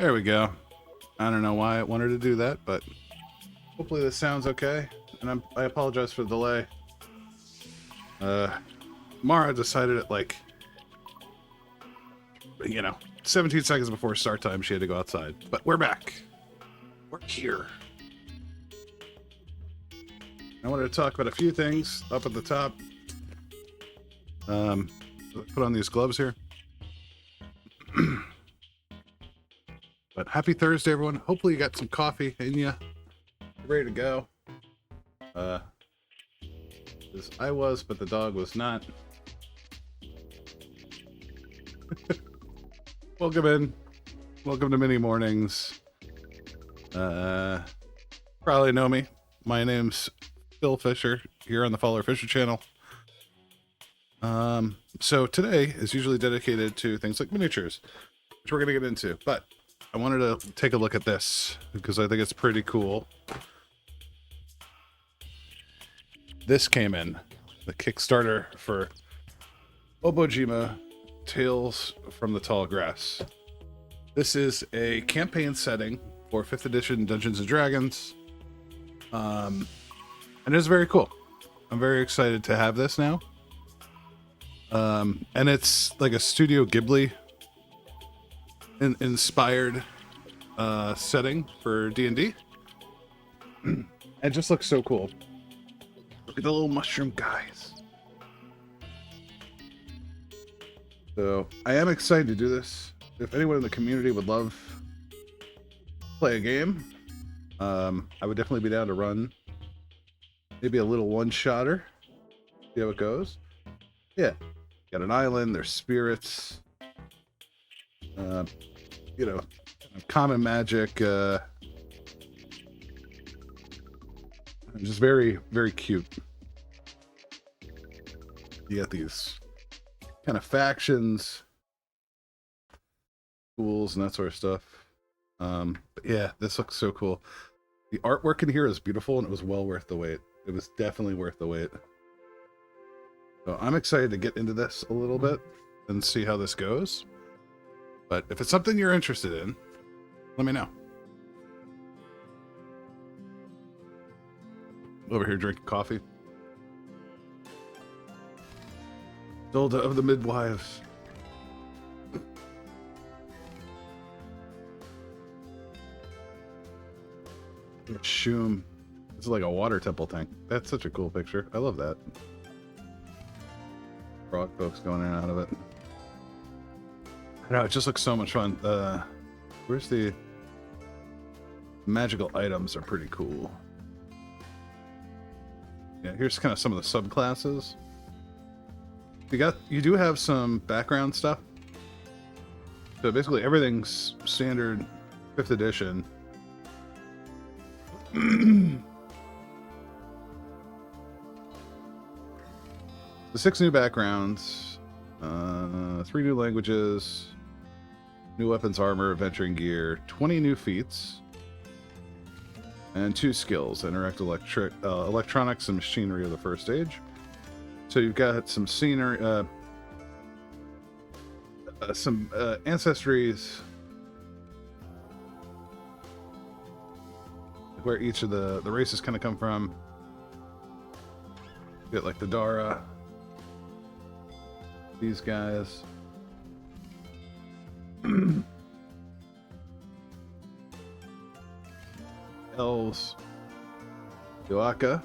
There we go. I don't know why it wanted to do that, but hopefully this sounds okay. And I apologize for the delay. Mara decided at 17 seconds before start time she had to go outside. But we're back. We're here. I wanted to talk about a few things up at the top. Put on these gloves here. But happy Thursday, everyone. Hopefully you got some coffee in you. Ready to go. As I was, but the dog was not. Welcome in. Welcome to Mini Mornings. Probably know me. My name's Phil Fisher here on the Follower Fisher channel. So today is usually dedicated to things like miniatures, which we're going to get into. But I wanted to take a look at this because I think it's pretty cool. This came in, the Kickstarter for Obojima Tales from the Tall Grass. This is a campaign setting for 5th edition Dungeons & Dragons. And it's very cool. I'm very excited to have this now. And it's like a Studio Ghibli inspired setting for D&D. It just looks so cool. Look at the little mushroom guys. So I am excited to do this. If anyone in the community would love to play a game, I would definitely be down to run maybe a little one-shotter. See how it goes. Yeah. Got an island, there's spirits. Common magic. Just very, very cute. You got these kind of factions, schools, and that sort of stuff. But yeah, this looks so cool. The artwork in here is beautiful, and it was well worth the wait. It was definitely worth the wait. So I'm excited to get into this a little bit and see how this goes. But if it's something you're interested in, let me know. Over here drinking coffee. Zelda of the Midwives. Shoom. This is like a water temple thing. That's such a cool picture. I love that. Frog folks going in and out of it. I know, it just looks so much fun. Where's the magical items are pretty cool. Yeah, here's kind of some of the subclasses. You do have some background stuff. So basically everything's standard 5th edition. The 6 new backgrounds, 3 new languages, new weapons, armor, adventuring gear, 20 new feats, and 2 skills: interact electronics and machinery of the first stage. So you've got some scenery, some ancestries, where each of the races kind of come from. You get like the Dara, these guys. Elves, Yoaka,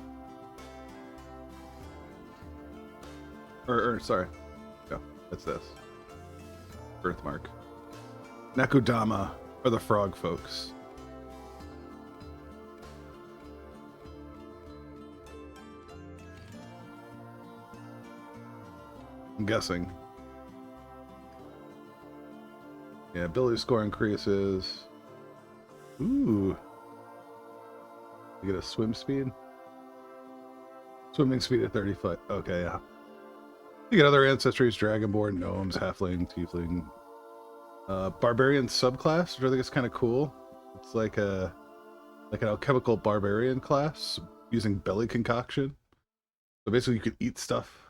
sorry, no, that's this. Birthmark. Nakudama are the frog folks. I'm guessing. Yeah, ability score increases. Ooh. You get a swim speed? Swimming speed at 30 foot. Okay, yeah. You get other ancestries: Dragonborn, Gnomes, Halfling, Tiefling. Barbarian subclass, which I think is kind of cool. It's like an alchemical barbarian class using belly concoction. So basically you could eat stuff.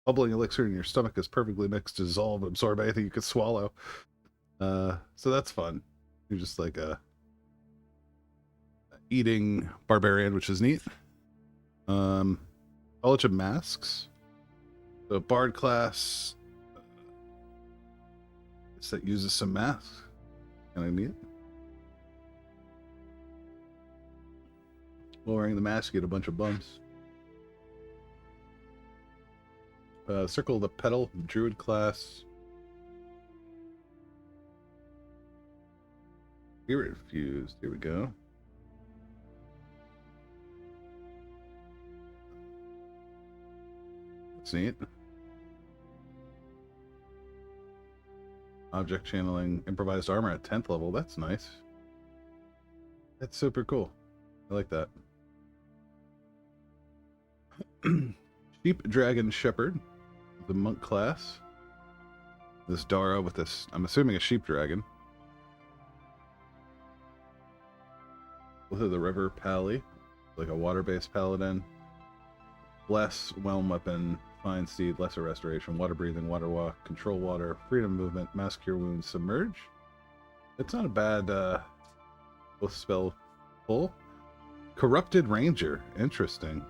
Bubbling elixir in your stomach is perfectly mixed to dissolve and absorb anything you could swallow. So that's fun. You're just like a eating barbarian, which is neat. College of Masks. The bard class that uses some masks. Kind of neat. While wearing the mask, you get a bunch of bumps. Circle of the Petal, Druid class. Spirit Fused. Here we go. That's neat. Object channeling, improvised armor at 10th level. That's nice. That's super cool. I like that. Sheep Dragon Shepherd, the monk class. This Dara with this, I'm assuming a sheep dragon. Both of the River Pally, like a water-based paladin. Bless, Whelm Weapon, Fine Steed, Lesser Restoration, Water Breathing, Water Walk, Control Water, Freedom Movement, Mass Cure Wounds, Submerge. It's not a bad both spell pull. Corrupted Ranger, interesting.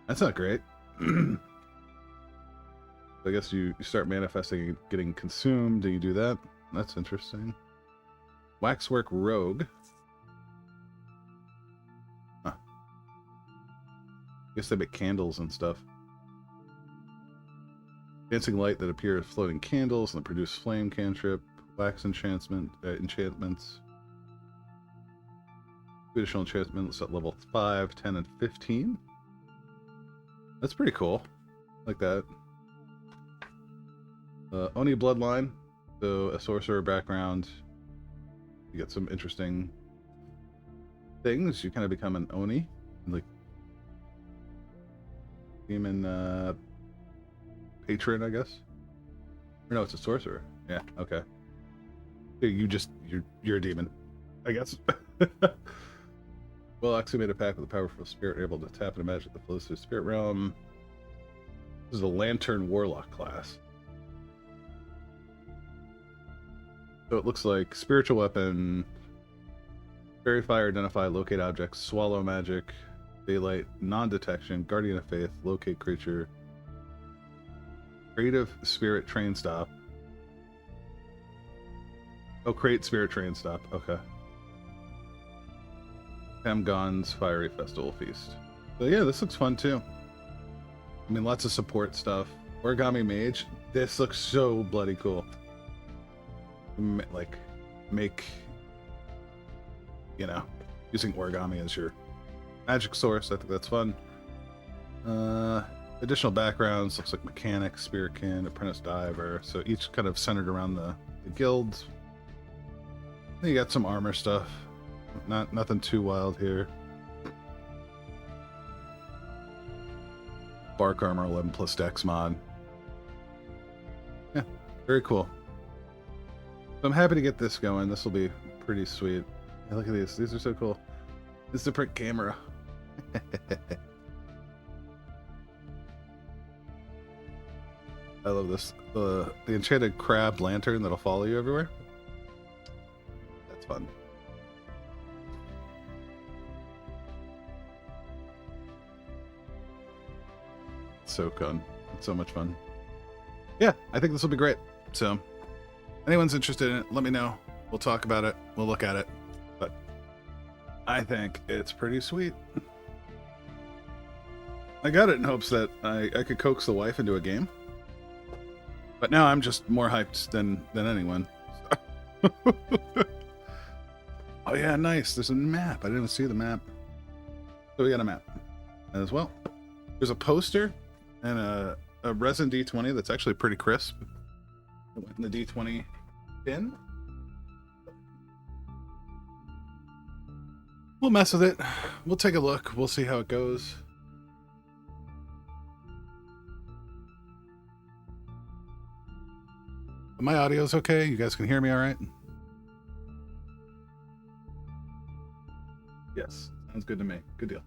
That's not great. I guess you start manifesting and getting consumed, and you do that. That's interesting. Waxwork Rogue. Huh. I guess they make candles and stuff. Dancing light that appears floating candles and produce flame cantrip. Wax enchantments. Additional enchantments at level 5, 10, and 15. That's pretty cool. Like that. Oni Bloodline. So a sorcerer background. You get some interesting things. You kind of become an Oni. Like demon patron, I guess. Or no, it's a sorcerer. Yeah, okay. You're a demon, I guess. Well, activate a pack with a powerful spirit able to tap into magic that flows through the spirit realm. This is a Lantern Warlock class. So it looks like spiritual weapon, fairy fire, identify, locate objects, swallow magic, daylight, non-detection, guardian of faith, locate creature, creative spirit train stop. Oh, create spirit train stop. Okay. Hamgon's Fiery Festival Feast. So yeah, this looks fun too. I mean, lots of support stuff. Origami Mage. This looks so bloody cool. Like, make, you know, using origami as your magic source. I think that's fun. Additional backgrounds. Looks like Mechanic, Spearkin, Apprentice Diver. So each kind of centered around the guilds. Then you got some armor stuff. Nothing too wild here. Bark Armor 11 plus Dex mod. Yeah, very cool. So I'm happy to get this going. This will be pretty sweet. Yeah, look at these. These are so cool. This is a print camera. I love this. The enchanted crab lantern that'll follow you everywhere. That's fun. So fun. It's so much fun. Yeah, I think this will be great. So, anyone's interested in it, let me know. We'll talk about it. We'll look at it. But I think it's pretty sweet. I got it in hopes that I could coax the wife into a game. But now I'm just more hyped than anyone. Oh yeah, nice. There's a map. I didn't even see the map. So we got a map as well. There's a poster and a resin D20 that's actually pretty crisp. It went in the D20 bin. We'll mess with it. We'll take a look. We'll see how it goes. My audio's okay? You guys can hear me all right? Yes. Sounds good to me. Good deal.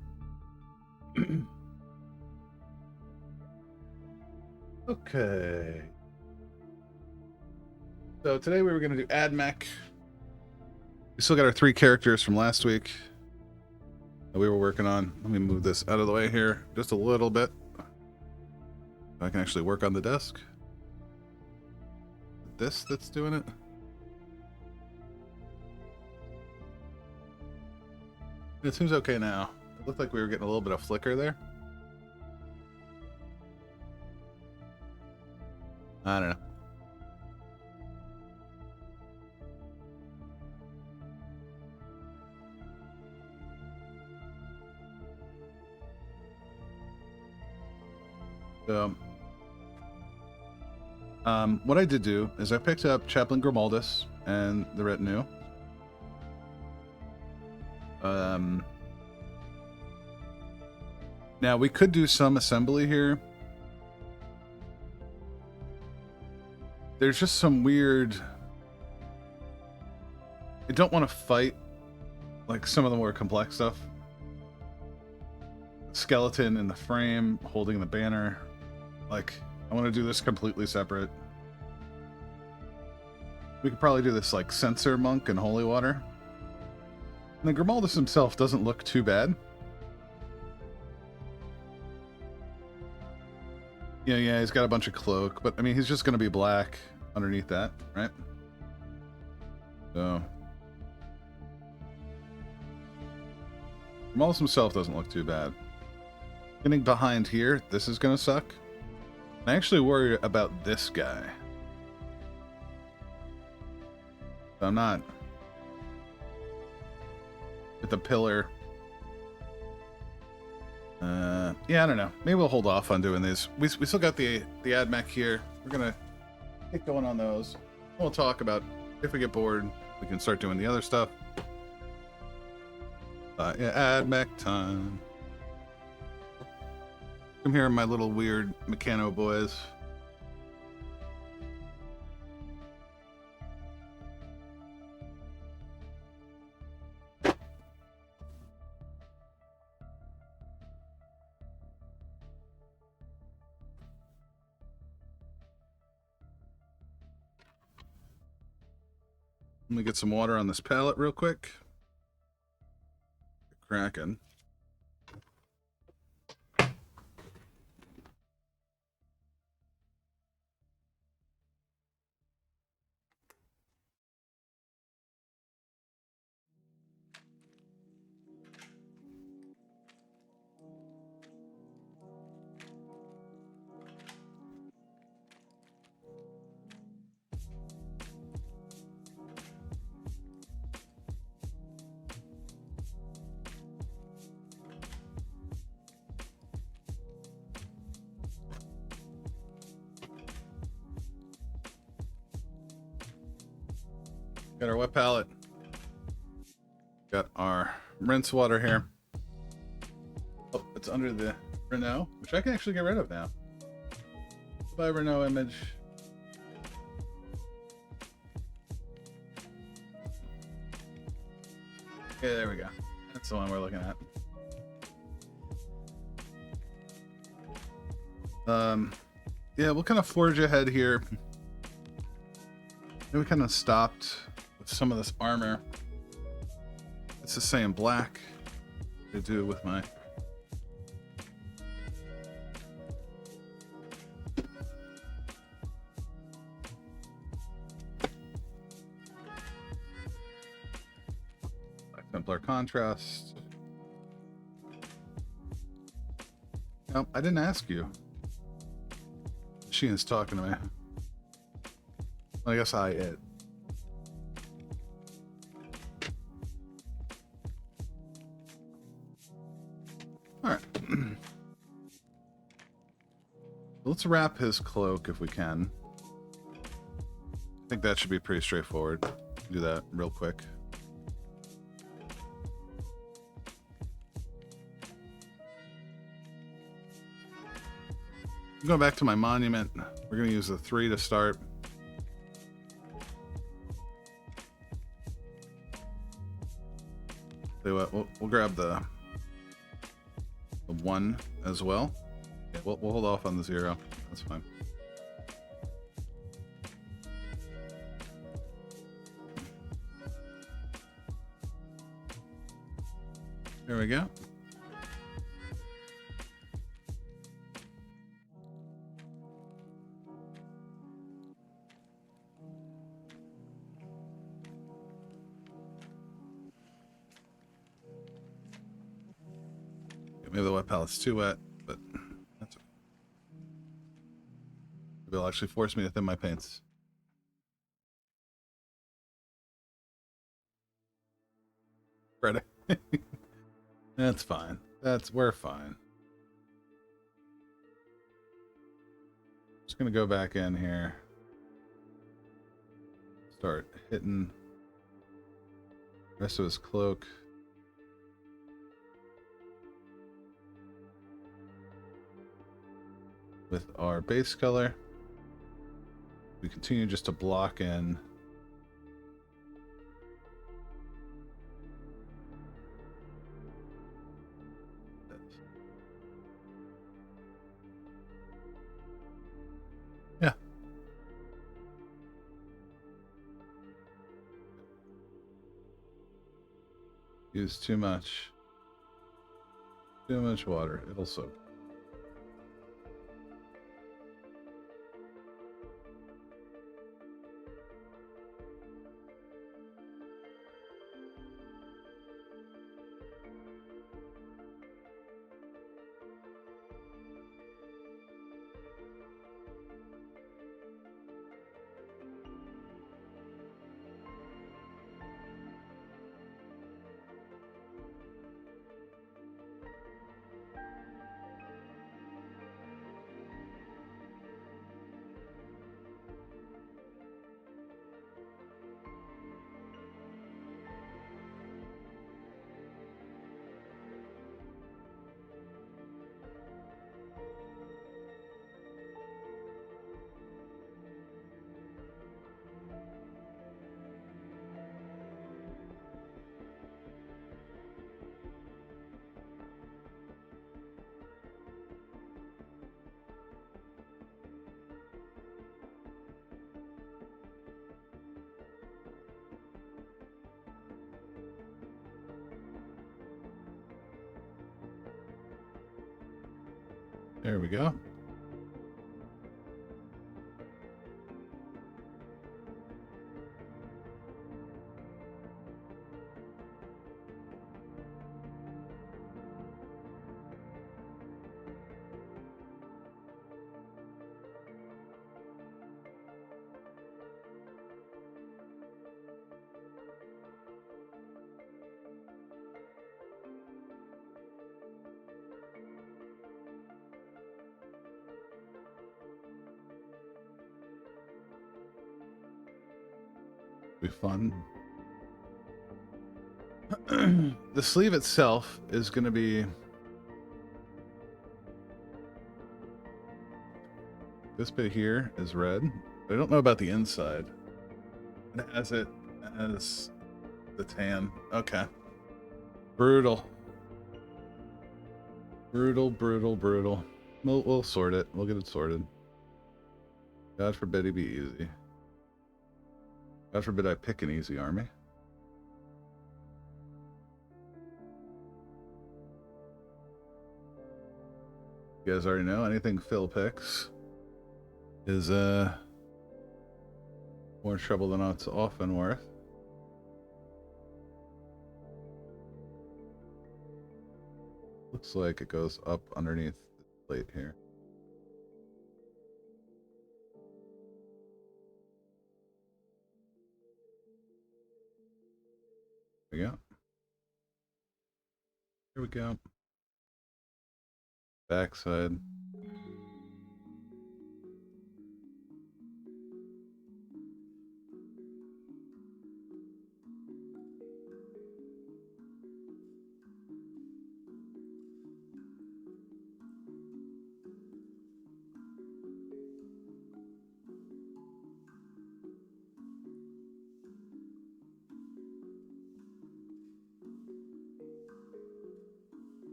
Okay. So today we were going to do Ad Mech. We still got our 3 characters from last week that we were working on. Let me move this out of the way here just a little bit. I can actually work on the desk. This that's doing it. It seems okay now. It looked like we were getting a little bit of flicker there. I don't know. So, what I did do is I picked up Chaplain Grimaldus and the retinue. Now we could do some assembly here. There's just some weird... I don't want to fight like some of the more complex stuff. Skeleton in the frame holding the banner. Like, I want to do this completely separate. We could probably do this like Censor Monk and Holy Water. And the Grimaldus himself doesn't look too bad. Yeah, he's got a bunch of cloak, but I mean, he's just going to be black underneath that, right? So, Grimaldus himself doesn't look too bad. Getting behind here, this is going to suck. I actually worry about this guy. I'm not. With the pillar. Yeah, I don't know. Maybe we'll hold off on doing these. We still got the Ad Mech here. We're gonna get going on those. We'll talk about if we get bored, we can start doing the other stuff. Yeah, Ad Mech time. Come here, my little weird mechano boys. Let me get some water on this pallet real quick. Cracking. Got our wet palette. Got our rinse water here. Oh, it's under the Renault, which I can actually get rid of now. By Renault image. Okay, there we go. That's the one we're looking at. Yeah, we'll kind of forge ahead here. And we kind of stopped with some of this armor. It's the same black. To do with my Templar contrast. No, I didn't ask you. She is talking to me. I guess it. Alright. Let's wrap his cloak if we can. I think that should be pretty straightforward. Do that real quick. Going back to my monument, we're going to use the 3 to start. Tell you what, we'll grab the 1 as well. Yeah, we'll hold off on the 0. That's fine. There we go. Maybe the wet palette's too wet, but that's okay. Maybe it'll actually force me to thin my paints. Ready? That's fine. We're fine. Just gonna go back in here. Start hitting the rest of his cloak. With our base color. We continue just to block in yeah. Use too much water. It'll soak. There we go. Be fun. The sleeve itself is going to be this bit here is red. I don't know about the inside. It has it as the tan. Okay. Brutal. Brutal. We'll sort it. We'll get it sorted. God forbid it be easy. God forbid I pick an easy army. You guys already know anything Phil picks is more trouble than it's often worth. Looks like it goes up underneath the plate here. There we go. Here we go. Backside.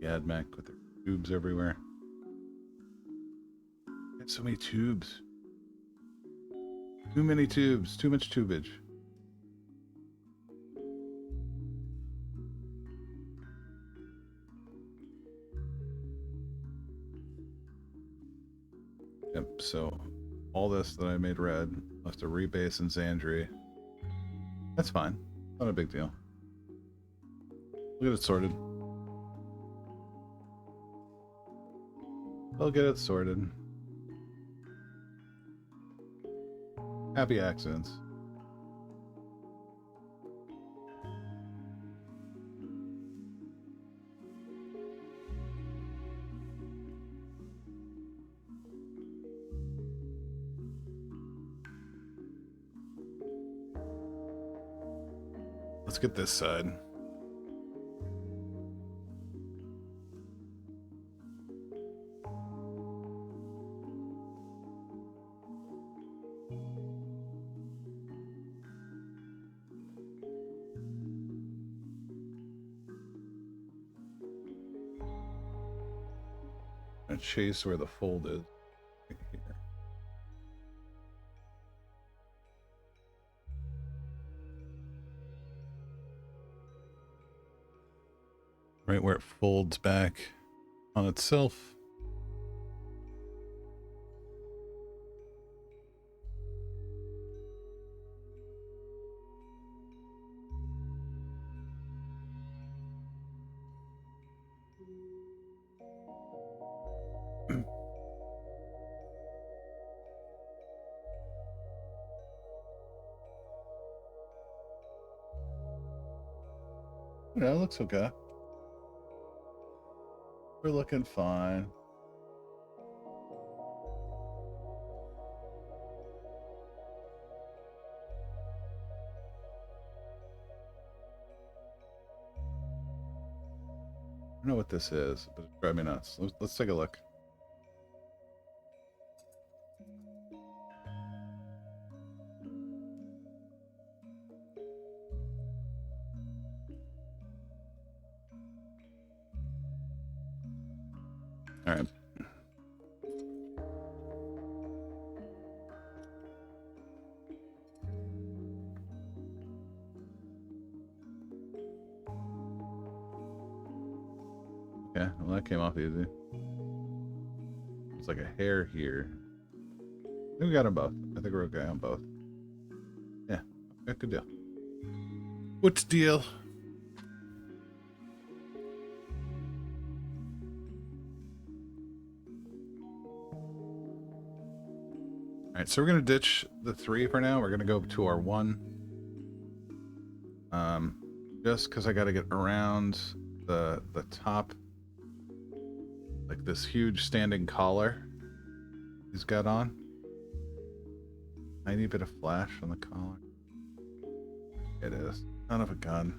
Ad Mech with their tubes everywhere. Got so many tubes. Too many tubes. Too much tubage. so all this that I made red, I'll have to rebase in Xandri. That's fine. Not a big deal. We'll get it sorted. I'll get it sorted. Happy accidents. Let's get this side. I'm gonna chase where the fold is. Right here. Right where it folds back on itself. Yeah, it looks okay. We're looking fine. I don't know what this is, but it's driving me nuts. Let's take a look. All right. Okay, well that came off easy. It's like a hair here. I think we got them both. I think we're okay on both. Yeah, okay, good deal. What's the deal? Alright, so we're gonna ditch the 3 for now. We're gonna go to our 1. Just because I gotta get around the top, like this huge standing collar he's got on. Tiny bit of flash on the collar. It is. Son of a gun.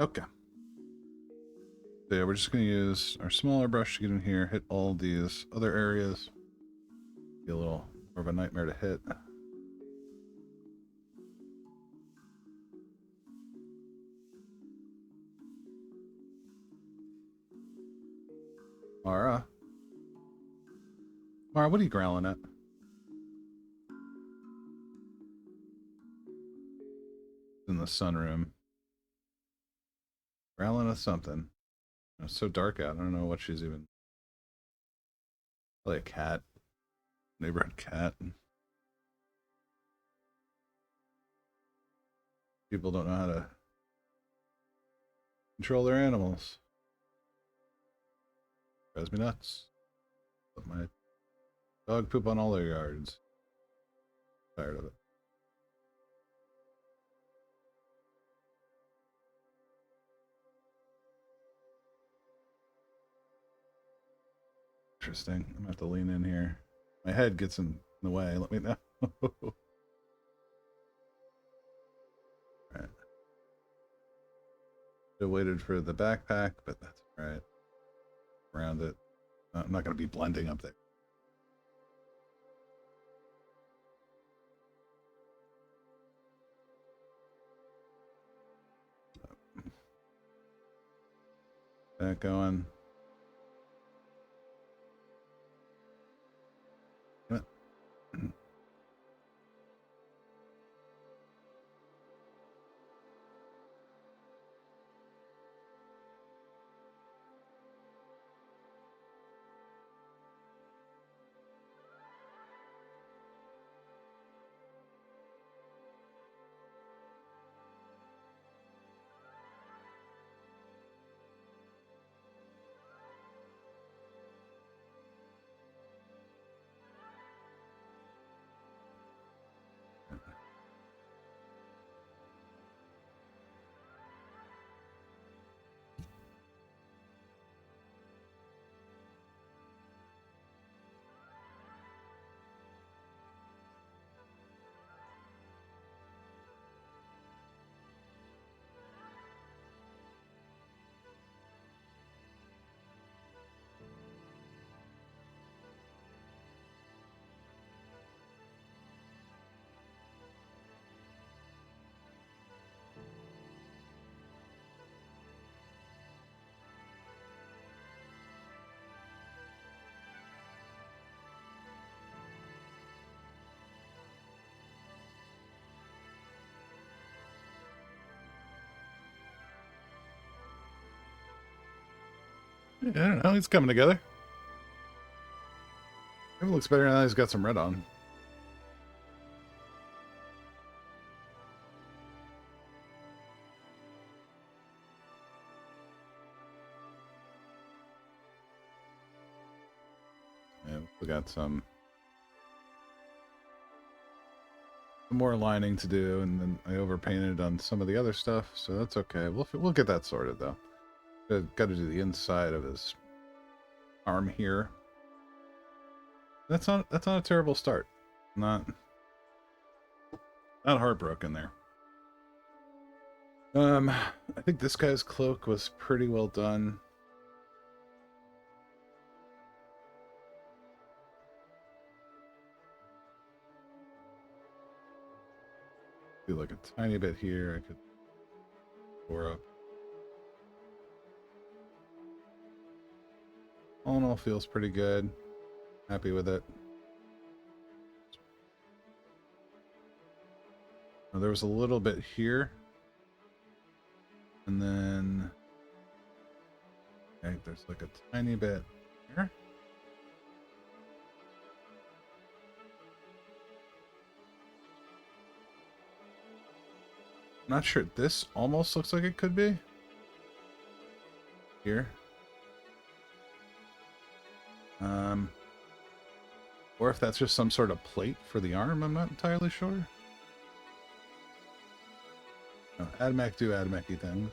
Okay. So yeah, we're just going to use our smaller brush to get in here, hit all these other areas. Be a little more of a nightmare to hit. Mara, what are you growling at? In the sunroom. Growling at something. It's so dark out. I don't know what she's even... Probably a cat. Neighborhood cat. People don't know how to control their animals. Drives me nuts. Let my dog poop on all their yards. Tired of it. Interesting. I'm gonna have to lean in here. My head gets in the way. Let me know. Alright. Should have waited for the backpack, but that's alright. Around it. I'm not gonna be blending up there. That going. I don't know. He's coming together. It looks better now he's got some red on. Yeah, we got some more lining to do, and then I overpainted on some of the other stuff, so that's okay. We'll get that sorted though. Got to do the inside of his arm here. That's not a terrible start. Not heartbroken there. I think this guy's cloak was pretty well done. Do like a tiny bit here. I could pour up. All in all, feels pretty good. Happy with it. Now, there was a little bit here. And then... okay, there's like a tiny bit here. I'm not sure. This almost looks like it could be. Here. Or if that's just some sort of plate for the arm, I'm not entirely sure. No, Ad Mech do Ad Mech-y things.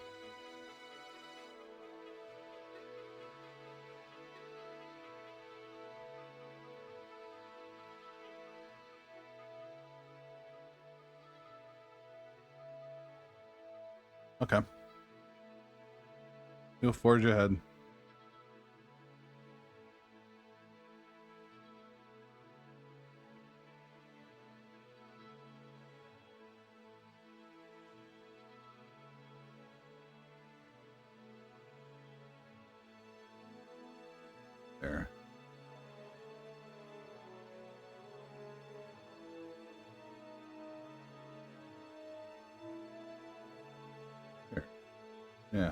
Okay. You'll forge ahead. There. There. Yeah.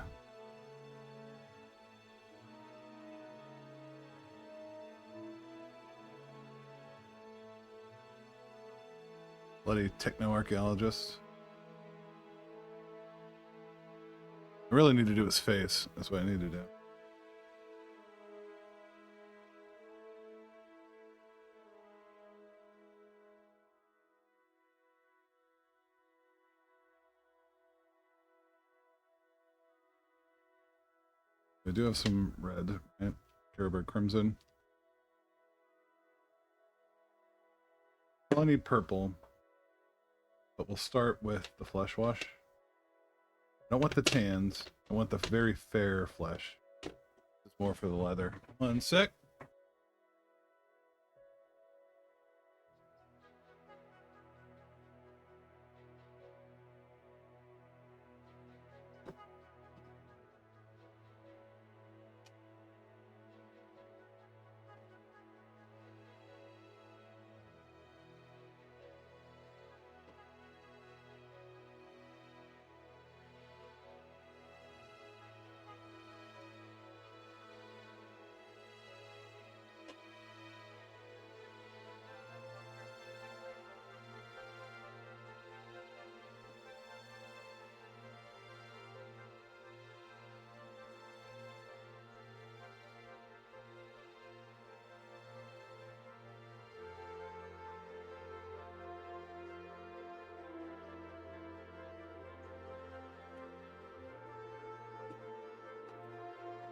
Bloody techno-archaeologist. I really need to do his face. That's what I need to do. I do have some red, right? Terrorburg Crimson. I need purple, but we'll start with the flesh wash. I don't want the tans. I want the very fair flesh. It's more for the leather. 1 sec.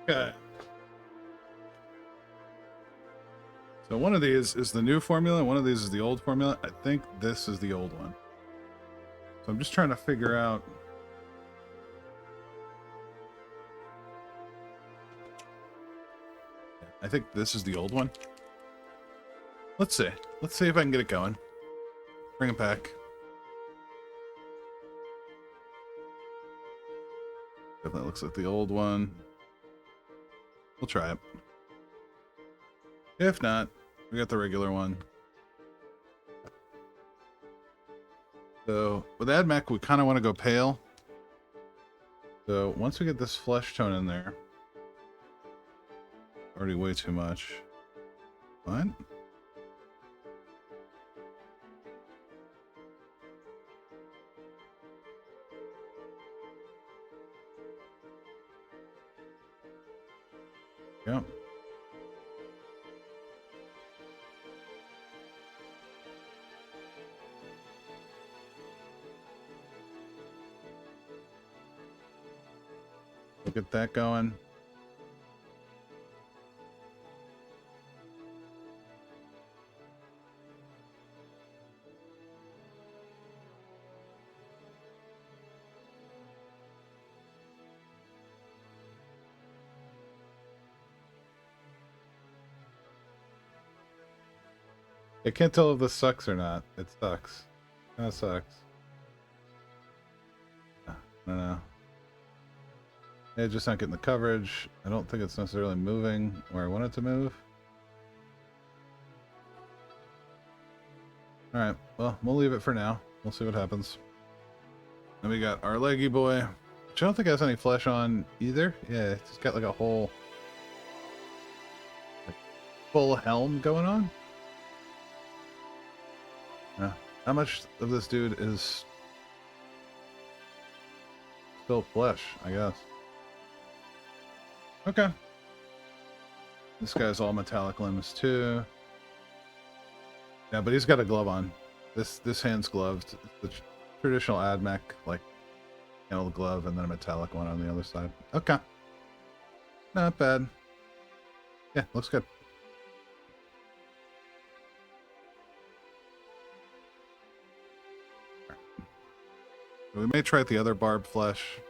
Okay. So one of these is the new formula, one of these is the old formula. I think this is the old one. So I'm just trying to figure out. I think this is the old one. Let's see. Let's see if I can get it going. Bring it back. Definitely looks like the old one. We'll try it. If not, we got the regular one. So with Ad Mech, we kind of want to go pale. So once we get this flesh tone in there, already way too much. What? Yep. Get that going. I can't tell if this sucks or not. It sucks. Kind of sucks. I don't know. Yeah, just not getting the coverage. I don't think it's necessarily moving where I want it to move. Alright, well, we'll leave it for now. We'll see what happens. Then we got our leggy boy, which I don't think has any flesh on either. Yeah, it's got like a whole full helm going on. Yeah. How much of this dude is still flesh, I guess. Okay. This guy's all metallic limbs too. Yeah, but he's got a glove on. This hand's gloved. It's the traditional Ad Mech, like handle glove and then a metallic one on the other side. Okay. Not bad. Yeah, looks good. We may try the other barb flesh.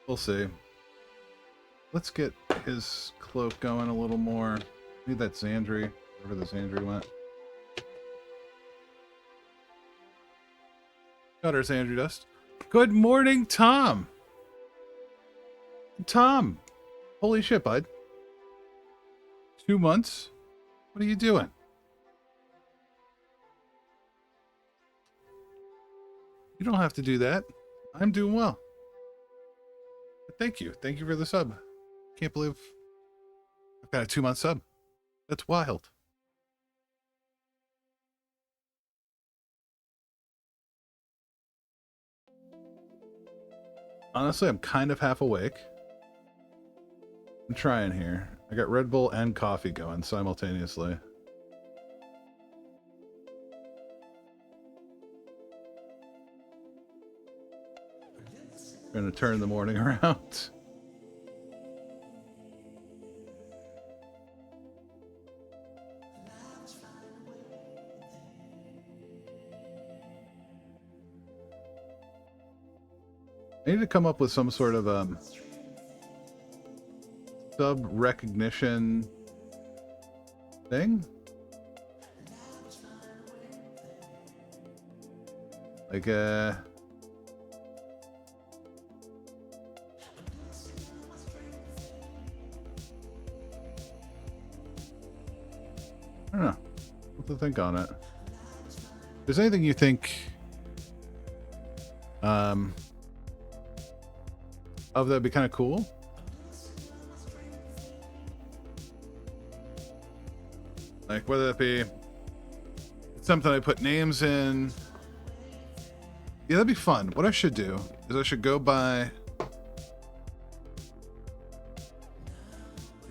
We'll see. Let's get his cloak going a little more. Need that Xandri, wherever the Xandri went. Got our Xandri dust. Good morning, Tom. Tom. Holy shit, bud. 2 months? What are you doing? You don't have to do that. I'm doing well. But thank you. Thank you for the sub. Can't believe I've got a 2-month sub. That's wild. Honestly, I'm kind of half awake. I'm trying here. I got Red Bull and coffee going simultaneously. Going to turn the morning around. I need to come up with some sort of sub recognition thing. Like I don't know what to think on it. If there's anything you think of that'd be kind of cool. Like whether it be something I put names in. Yeah, that'd be fun. What I should do is I should go buy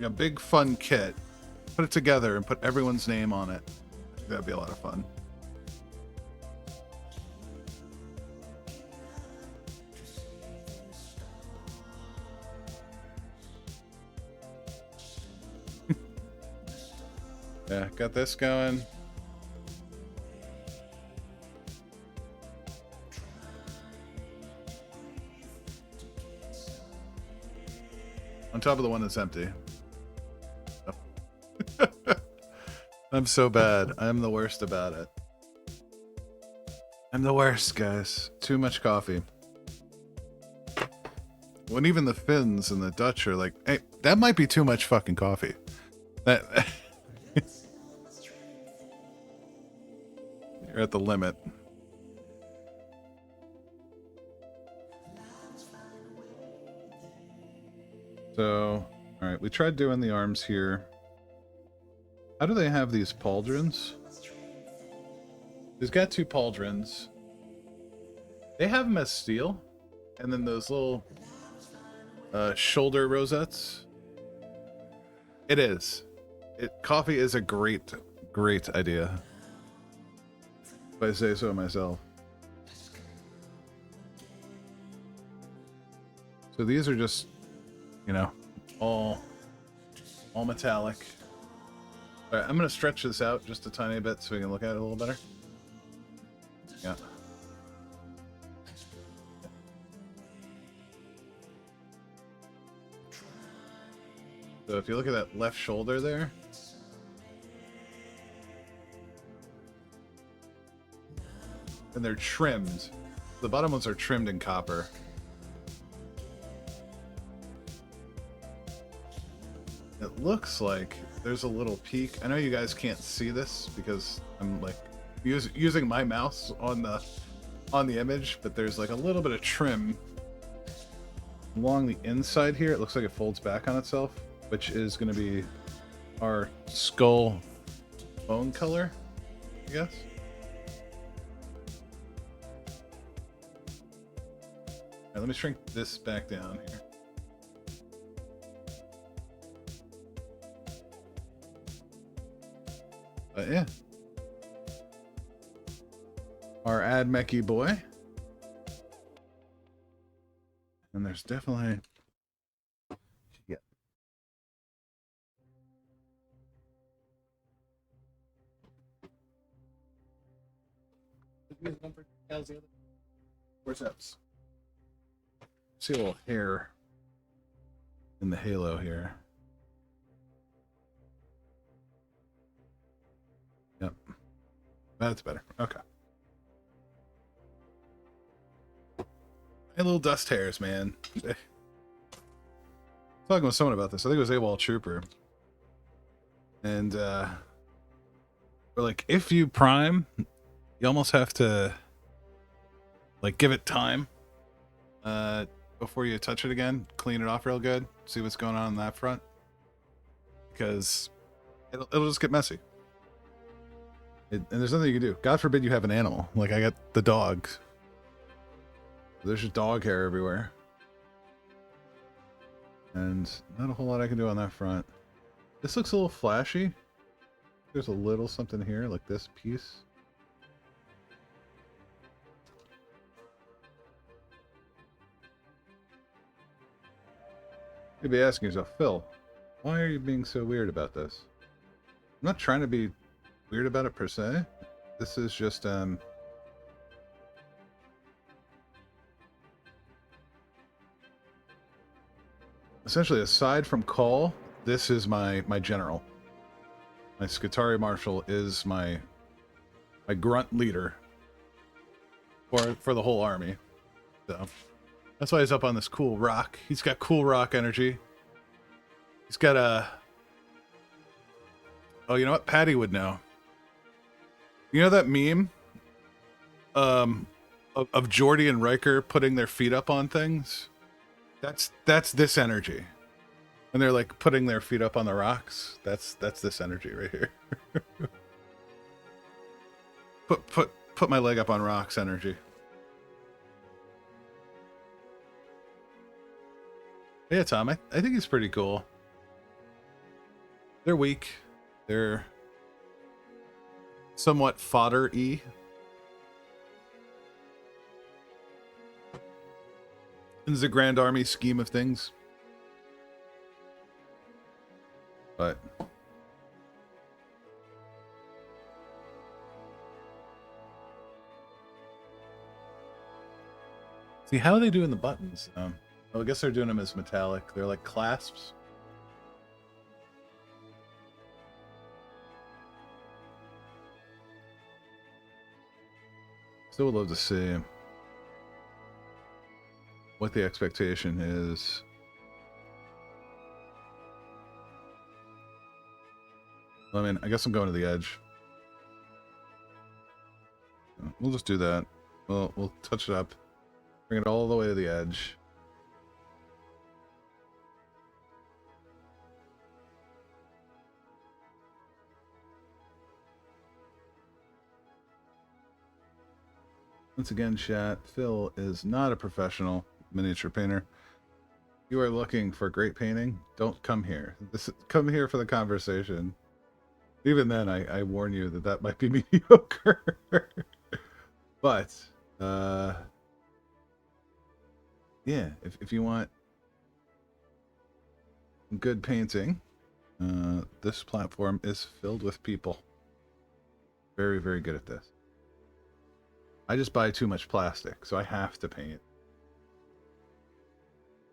a big fun kit, put it together and put everyone's name on it. I think that'd be a lot of fun. Yeah, got this going. On top of the one that's empty. Oh. I'm so bad. I'm the worst about it. I'm the worst, guys. Too much coffee. When even the Finns and the Dutch are like, hey, that might be too much fucking coffee. That... You're at the limit. So, All right, we tried doing the arms here. How do they have these pauldrons? He's got 2 pauldrons. They have them as steel, and then those little shoulder rosettes. It is. Coffee is a great idea, if I say so myself. So these are just, you know, all metallic. All right, I'm gonna stretch this out just a tiny bit so we can look at it a little better. Yeah. So if you look at that left shoulder there, and they're trimmed. The bottom ones are trimmed in copper. It looks like there's a little peak. I know you guys can't see this because I'm like using my mouse on the image, but there's like a little bit of trim along the inside here. It looks like it folds back on itself, which is going to be our skull bone color, I guess. All right, let me shrink this back down here. But yeah, our Ad Mech boy, and there's definitely yeah. Where's that? See a little hair in the halo here. Yep. That's better. Okay. Hey, little dust hairs, man. Talking with someone about this. I think it was AWOL Trooper. And we're like, if you prime, you almost have to like give it time before you touch it again. Clean it off real good. See what's going on that front. Because it'll just get messy. And there's nothing you can do. God forbid you have an animal. Like I got the dog. There's just dog hair everywhere. And not a whole lot I can do on that front. This looks a little flashy. There's a little something here, like this piece. You'd be asking yourself, Phil, why are you being so weird about this? I'm not trying to be weird about it per se. This is just essentially, aside from Call, this is my general. My Skitarii Marshal is my grunt leader for the whole army. So that's why he's up on this cool rock. He's got cool rock energy. He's got a... Oh, you know what? Patty would know. You know that meme of Geordi and Riker putting their feet up on things? That's this energy. And they're like putting their feet up on the rocks. That's this energy right here. put my leg up on rocks energy. Yeah, Tom, I think he's pretty cool. They're weak. They're somewhat fodder-y. In the Grand Army scheme of things. But see, how are they doing the buttons? Oh, I guess they're doing them as metallic. They're like clasps. Still would love to see what the expectation is. I mean, I guess I'm going to the edge. We'll just do that. We'll touch it up. Bring it all the way to the edge. Once again, chat, Phil is not a professional miniature painter. You are looking for great painting, don't come here. Come here for the conversation. Even then, I warn you that might be mediocre. But, yeah, if you want good painting, this platform is filled with people. Very, very good at this. I just buy too much plastic, so I have to paint.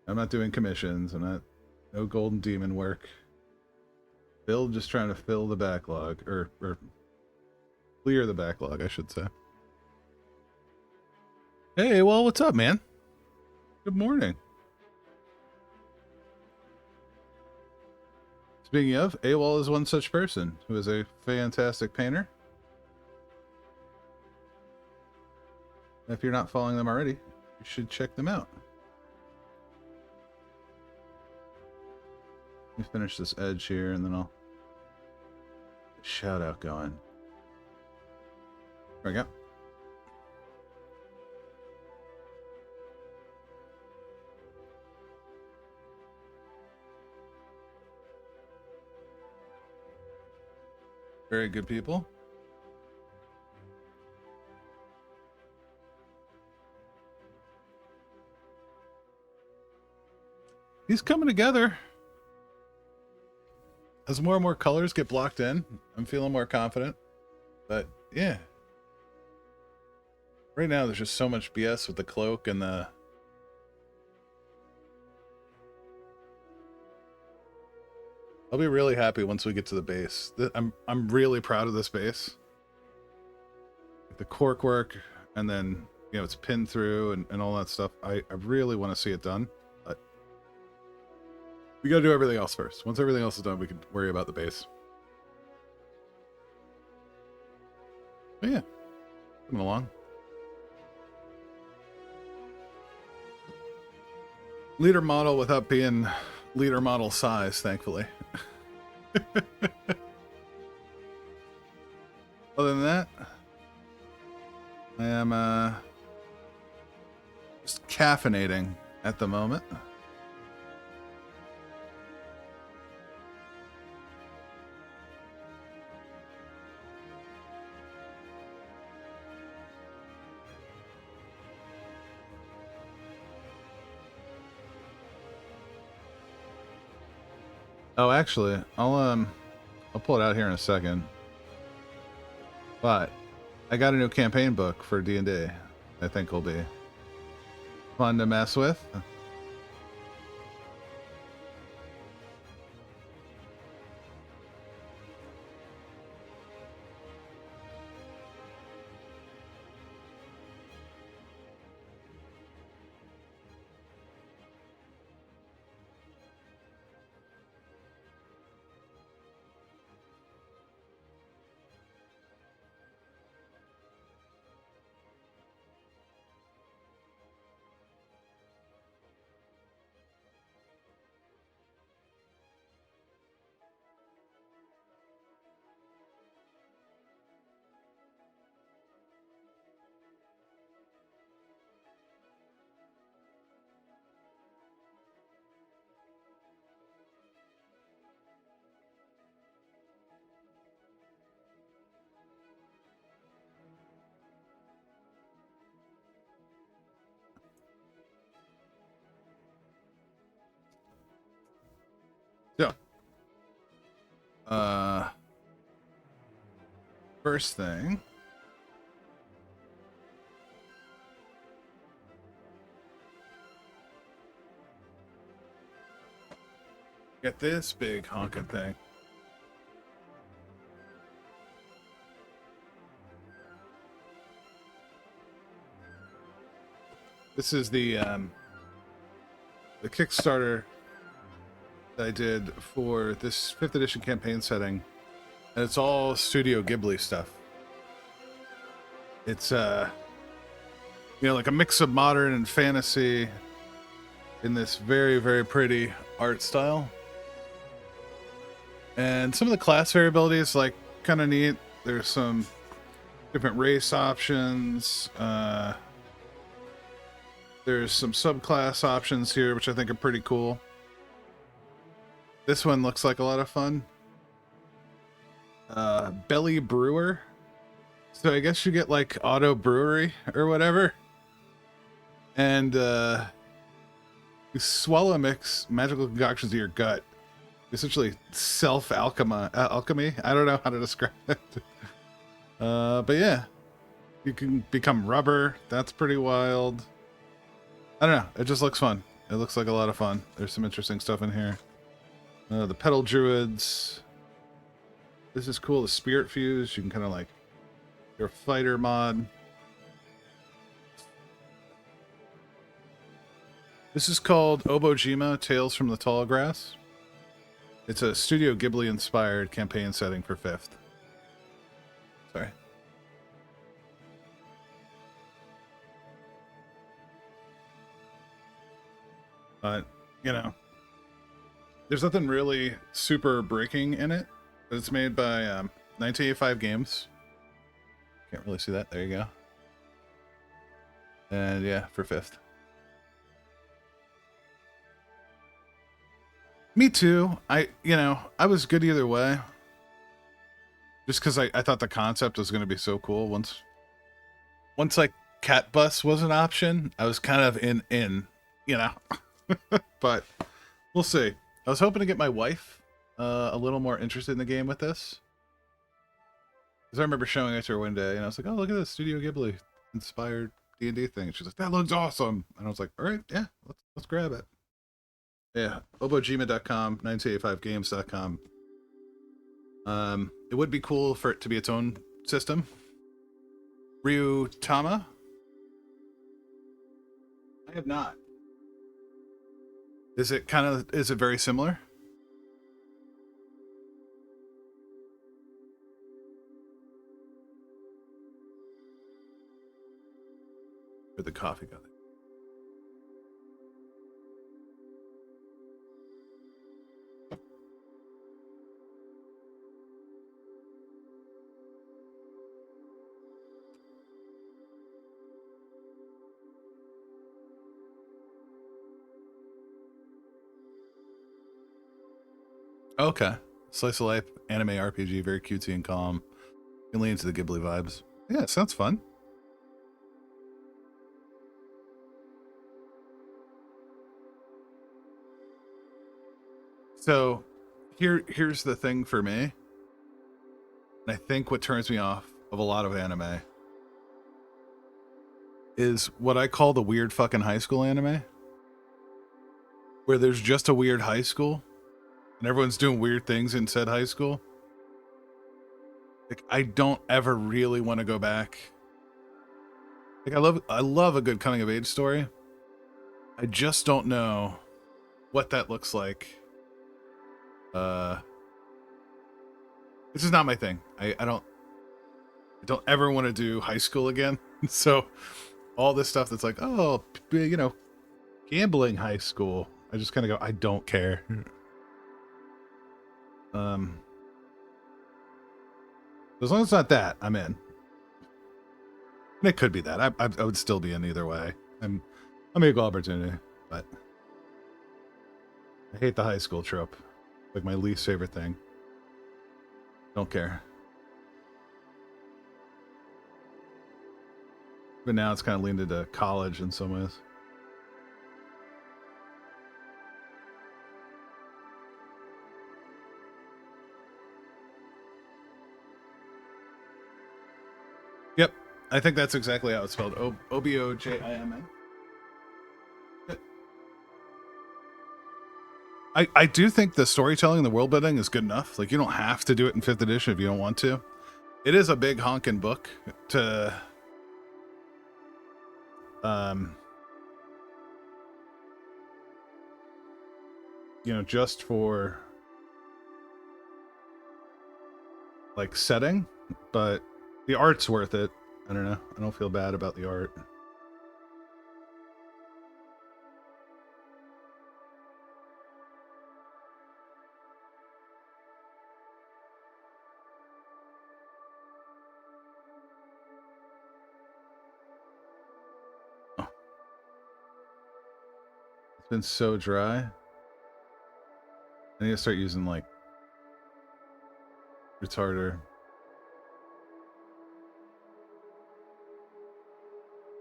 I'm not doing commissions. No golden demon work. Bill just trying to fill the backlog, or clear the backlog, I should say. Hey, well, what's up, man? Good morning. Speaking of, AWOL is one such person who is a fantastic painter. If you're not following them already, you should check them out. Let me finish this edge here, and then I'll get a shout out going. There we go. Very good people. He's coming together. As more and more colors get blocked in, I'm feeling more confident. But yeah. Right now there's just so much BS with the cloak and the... I'll be really happy once we get to the base. I'm really proud of this base. The cork work, and then, you know, it's pinned through and all that stuff. I really want to see it done. But we got to do everything else first. Once everything else is done, we can worry about the base. But yeah, coming along. Leader model without being leader model size, thankfully. Other than that, I am just caffeinating at the moment. Oh, actually, I'll pull it out here in a second. But I got a new campaign book for D&D. I think will be fun to mess with. So, first thing, get this big honking thing. This is the Kickstarter that I did for this 5th edition campaign setting, and it's all Studio Ghibli stuff. It's you know, like a mix of modern and fantasy in this very, very pretty art style. And some of the class variability is like kind of neat. There's some Different race options. There's some subclass options here, which I think are pretty cool. This one looks like a lot of fun. Belly Brewer. So I guess you get like auto brewery or whatever. And you swallow mix magical concoctions to your gut. Essentially alchemy. I don't know how to describe it. But yeah. You can become rubber. That's pretty wild. I don't know. It just looks fun. It looks like a lot of fun. There's some interesting stuff in here. The pedal druids. This is cool. The spirit fuse. You can kind of like your fighter mod. This is called Obojima Tales from the Tall Grass. It's a Studio Ghibli inspired campaign setting for 5th. Sorry. But, you know, there's nothing really super breaking in it. But it's made by 1985 Games. Can't really see that. There you go. And yeah, for 5th. Me too. I was good either way. Just because I thought the concept was going to be so cool. Once like Cat Bus was an option, I was kind of in, you know. But we'll see. I was hoping to get my wife a little more interested in the game with this. Because I remember showing it to her one day, and I was like, oh, look at this Studio Ghibli inspired D&D thing. And she's like, that looks awesome. And I was like, all right, yeah, let's grab it. Yeah, obojima.com, 1985games.com. It would be cool for it to be its own system. Ryutama? I have not. Is it very similar? Where'd the coffee go? Okay. Slice of life, anime RPG, very cutesy and calm. You can lean into the Ghibli vibes. Yeah, it sounds fun. So here's the thing for me. And I think what turns me off of a lot of anime is what I call the weird fucking high school anime. Where there's just a weird high school and everyone's doing weird things in said high school. Like, I don't ever really want to go back. Like, I love a good coming of age story. I just don't know what that looks like. This is not my thing. I don't ever want to do high school again. So all this stuff that's like, oh, gambling high school. I just kind of go, I don't care. As long as it's not that, I'm in. And it could be that. I would still be in either way. I'm equal opportunity, but I hate the high school trope. Like my least favorite thing. Don't care. But now it's kind of leaned into college in some ways. Yep. I think that's exactly how it's spelled. Obojima. I do think the storytelling and the world building is good enough. Like, you don't have to do it in 5th edition if you don't want to. It is a big honking book to just for like setting, but the art's worth it. I don't know. I don't feel bad about the art. been so dry. I need to start using like retarder.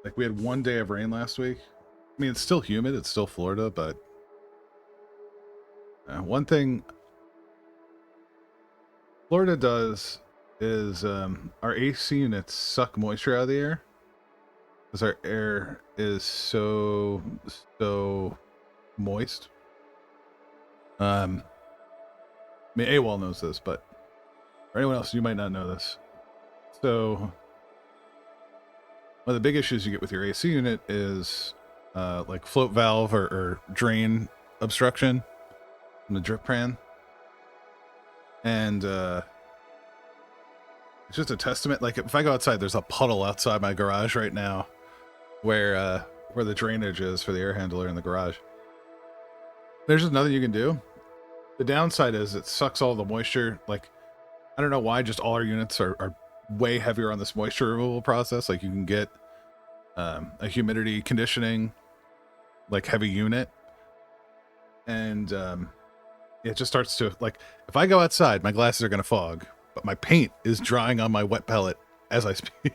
Like we had one day of rain last week. I mean, it's still humid. It's still Florida, but one thing Florida does is our AC units suck moisture out of the air because our air is so moist. I mean, AWOL knows this, but for anyone else, you might not know this. So one of the big issues you get with your AC unit is like float valve or drain obstruction from the drip pan. And it's just a testament. Like if I go outside, there's a puddle outside my garage right now where the drainage is for the air handler in the garage. There's just nothing you can do. The downside is it sucks all the moisture. Like, I don't know why, just all our units are way heavier on this moisture removal process. Like you can get a humidity conditioning, like heavy unit. And it just starts to, like, if I go outside, my glasses are going to fog, but my paint is drying on my wet pellet as I speak.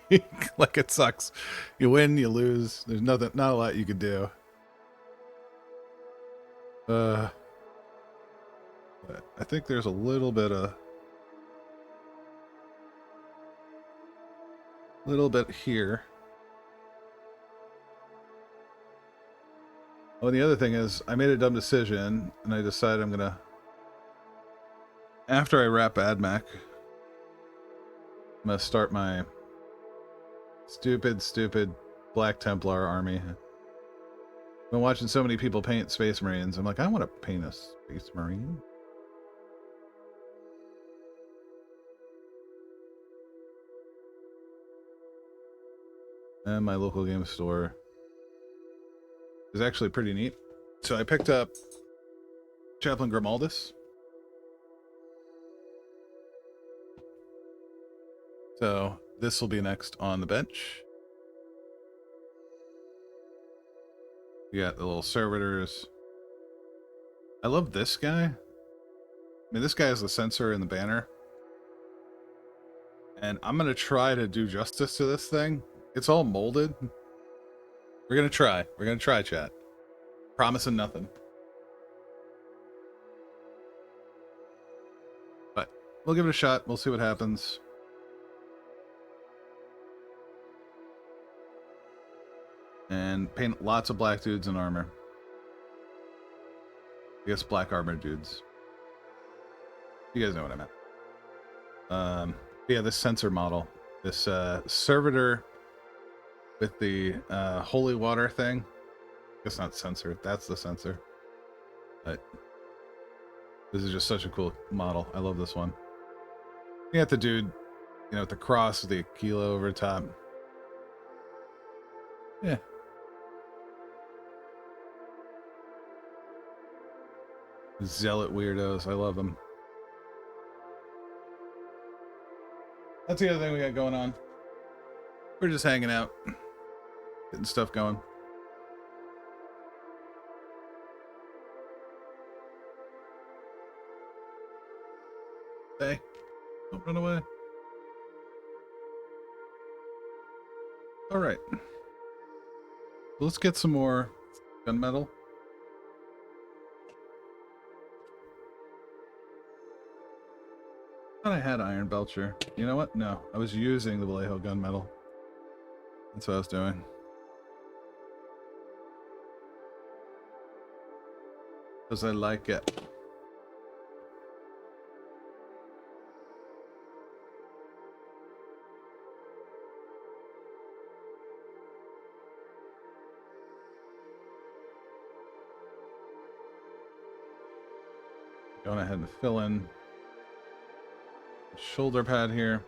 Like, it sucks. You win, you lose. There's not a lot you can do. But I think there's a little bit here. Oh, and the other thing is, I made a dumb decision, and I decided I'm gonna, after I wrap Ad Mech, I'm gonna start my stupid Black Templar army. I've been watching so many people paint Space Marines. I'm like, I want to paint a Space Marine. And my local game store is actually pretty neat. So I picked up Chaplain Grimaldus. So this will be next on the bench. We got the little servitors. I love this guy. I mean, this guy is the sensor in the banner. And I'm going to try to do justice to this thing. It's all molded. We're going to try. We're going to try, chat. Promising nothing. But we'll give it a shot. We'll see what happens. And paint lots of black dudes in armor. I guess black armor dudes. You guys know what I meant. Yeah, this sensor model. This servitor with the holy water thing. It's not sensor. That's the sensor. But this is just such a cool model. I love this one. You got the dude, you know, with the cross with the kilo over top. Yeah. Zealot weirdos. I love them. That's the other thing we got going on. We're just hanging out. Getting stuff going. Hey, don't run away. Alright. Let's get some more gunmetal. I thought I had Iron Belcher. You know what? No, I was using the Vallejo gunmetal. That's what I was doing. Because I like it. Going ahead and fill in the shoulder pad here.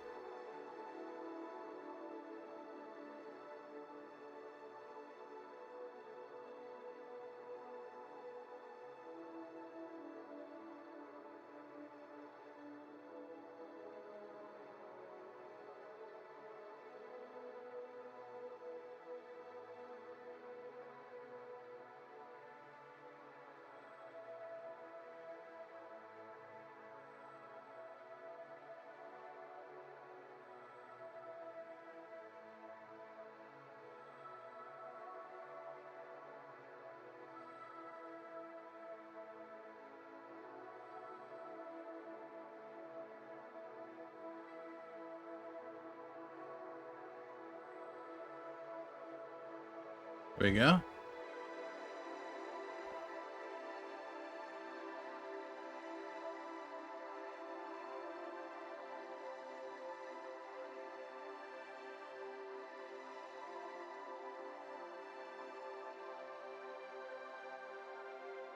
There we go.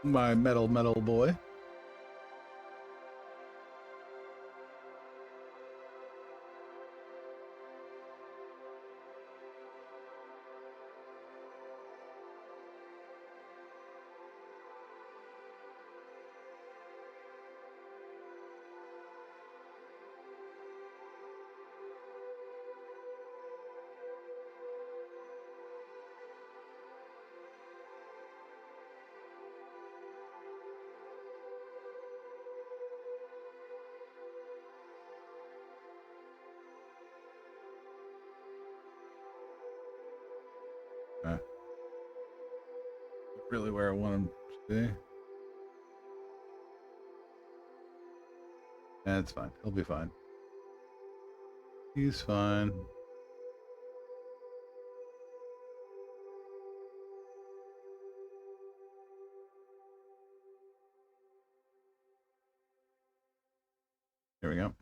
My metal boy. Really where I want him to be. That's fine. He'll be fine. He's fine. Here we go.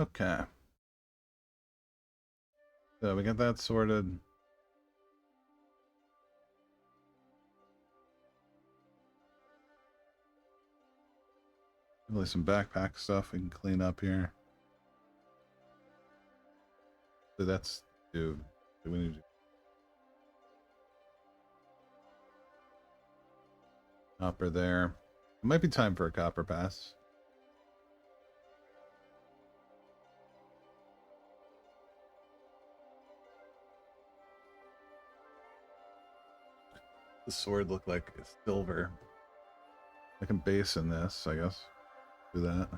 Okay. So we got that sorted. Really some backpack stuff we can clean up here. So that's do we need to copper there. It might be time for a copper pass. The sword looked like it's silver. I can base in this, I guess. Do that.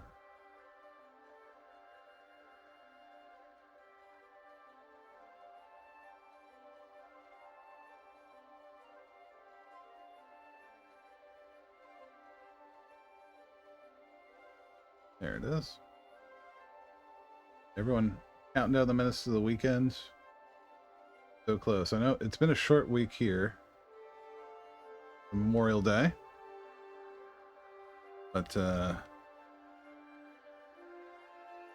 There it is. Everyone counting down the minutes to the weekend. So close. I know it's been a short week here. Memorial Day. But I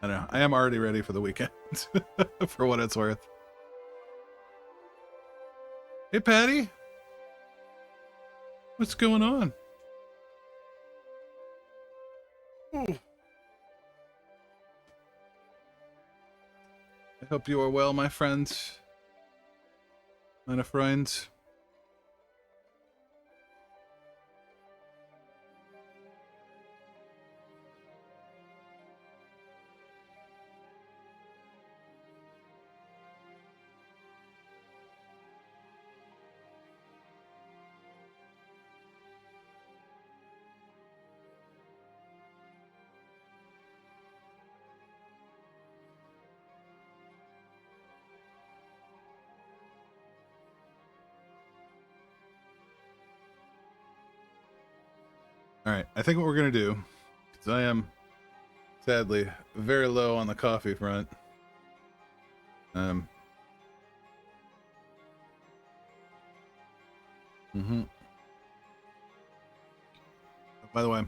don't know. I am already ready for the weekend. For what it's worth. Hey Patty. What's going on? I hope you are well, my friends. Meine friends. Alright, I think what we're going to do, because I am, sadly, very low on the coffee front. By the way,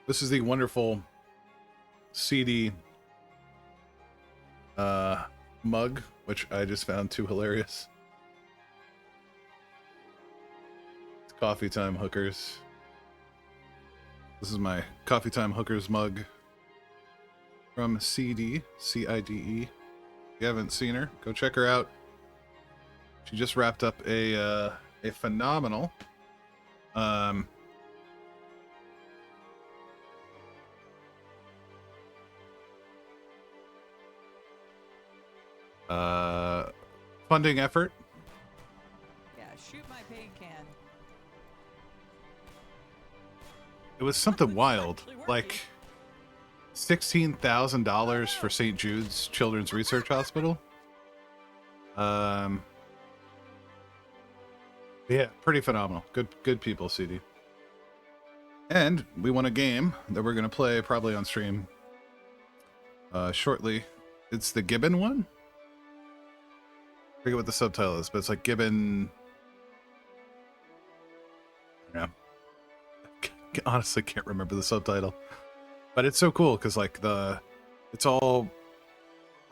this is the wonderful CD mug, which I just found too hilarious. It's Coffee Time Hookers. This is my Coffee Time Hookers mug from CD, C-I-D-E. If you haven't seen her, go check her out. She just wrapped up a phenomenal funding effort. Yeah, shoot my paint can. It was something wild, like $16,000 for St. Jude's Children's Research Hospital. Yeah, pretty phenomenal. Good people, CD. And we won a game that we're gonna play probably on stream shortly. It's the Gibbon one. forget what the subtitle is, but it's like given. I don't know. Honestly, can't remember the subtitle, but it's so cool because like it's all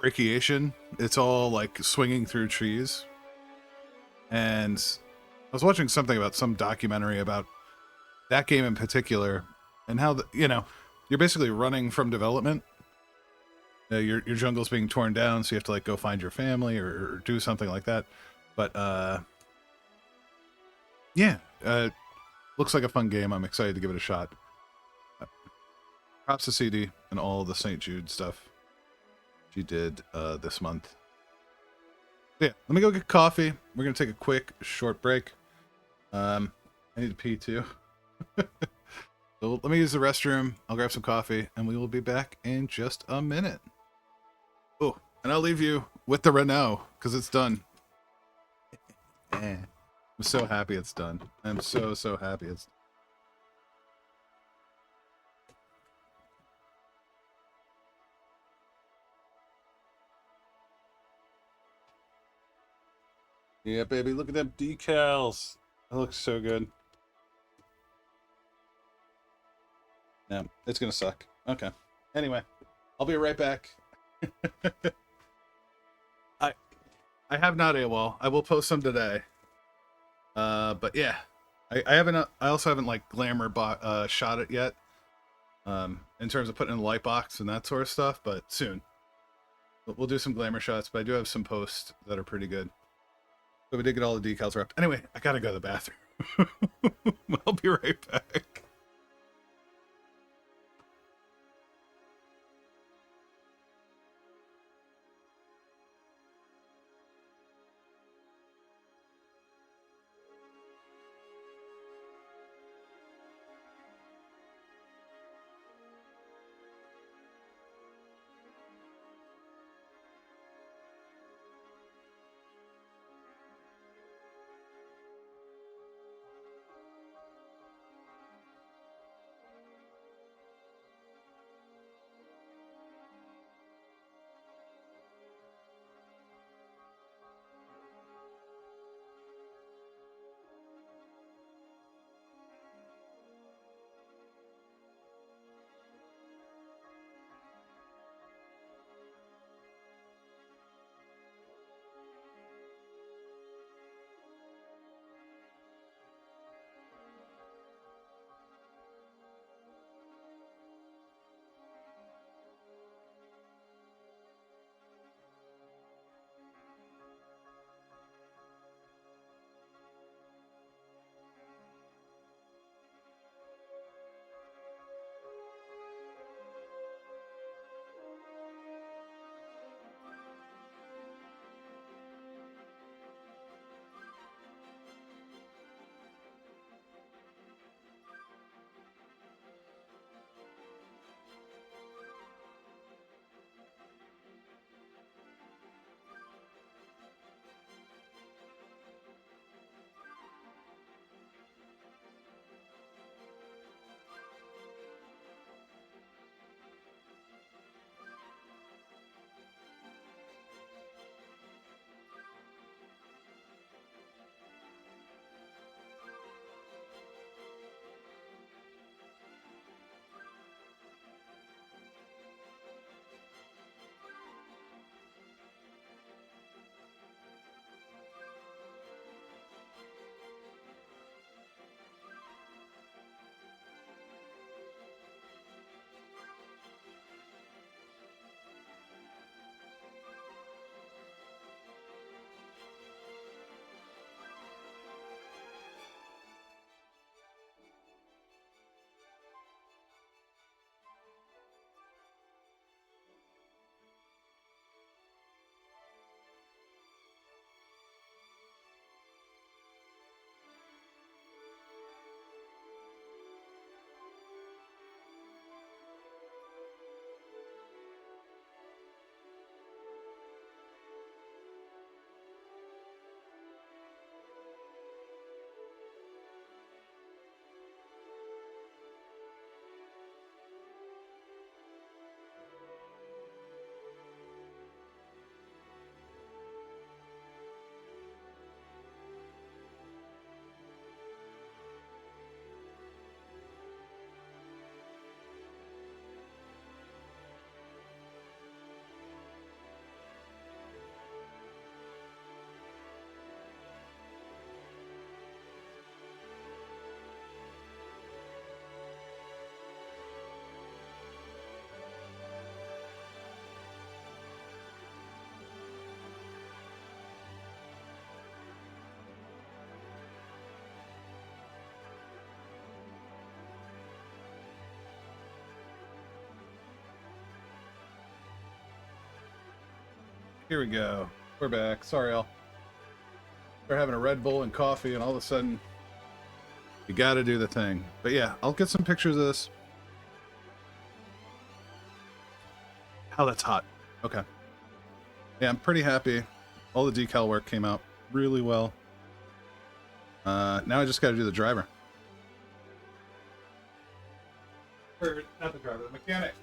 brachiation. It's all like swinging through trees, and I was watching something about some documentary about that game in particular, and how you're basically running from development. Your jungle's being torn down, so you have to like go find your family or do something like that. But yeah, looks like a fun game. I'm excited to give it a shot. Props to CD and all the St. Jude stuff she did this month. Yeah, let me go get coffee. We're gonna take a quick short break. I need to pee too. So let me use the restroom. I'll grab some coffee, and we will be back in just a minute. Oh, and I'll leave you with the Renault because it's done. I'm so happy it's done. I'm so happy it's. Yeah, baby, look at them decals. That looks so good. Yeah, it's gonna suck. Okay. Anyway, I'll be right back. I I have not AWOL. I will post some today. But yeah, I haven't. I also haven't like shot it yet. In terms of putting in the light box and that sort of stuff. But soon, we'll do some glamour shots. But I do have some posts that are pretty good. So we did get all the decals wrapped. Anyway, I gotta go to the bathroom. I'll be right back. Here we go. We're back. Sorry, Al. We're having a Red Bull and coffee, and all of a sudden, you gotta do the thing. But yeah, I'll get some pictures of this. Oh, that's hot. Okay. Yeah, I'm pretty happy. All the decal work came out really well. Now I just gotta do the driver. Or, not the driver, the mechanic.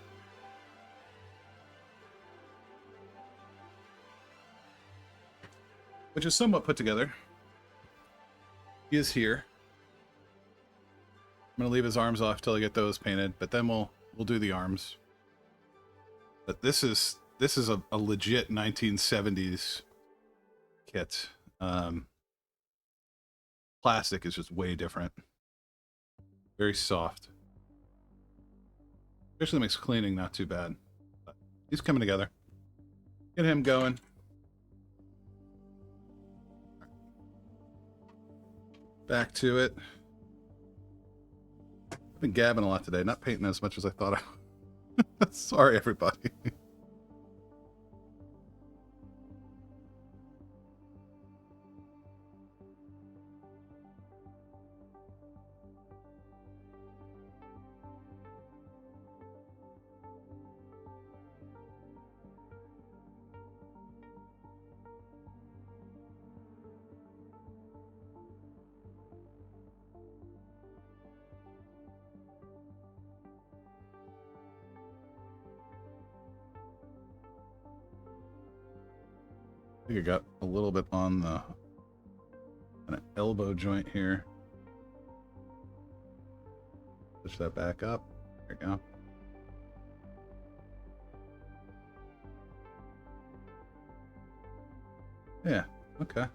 Which is somewhat put together. He is here. I'm gonna leave his arms off till I get those painted, but then we'll do the arms. But this is a legit 1970s kit. Plastic is just way different. Very soft. Especially makes cleaning not too bad. But he's coming together. Get him going. Back to it. I've been gabbing a lot today, not painting as much as I thought I would. Sorry, everybody. I think I got a little bit on the kind of elbow joint here. Push that back up. There we go. Yeah, okay.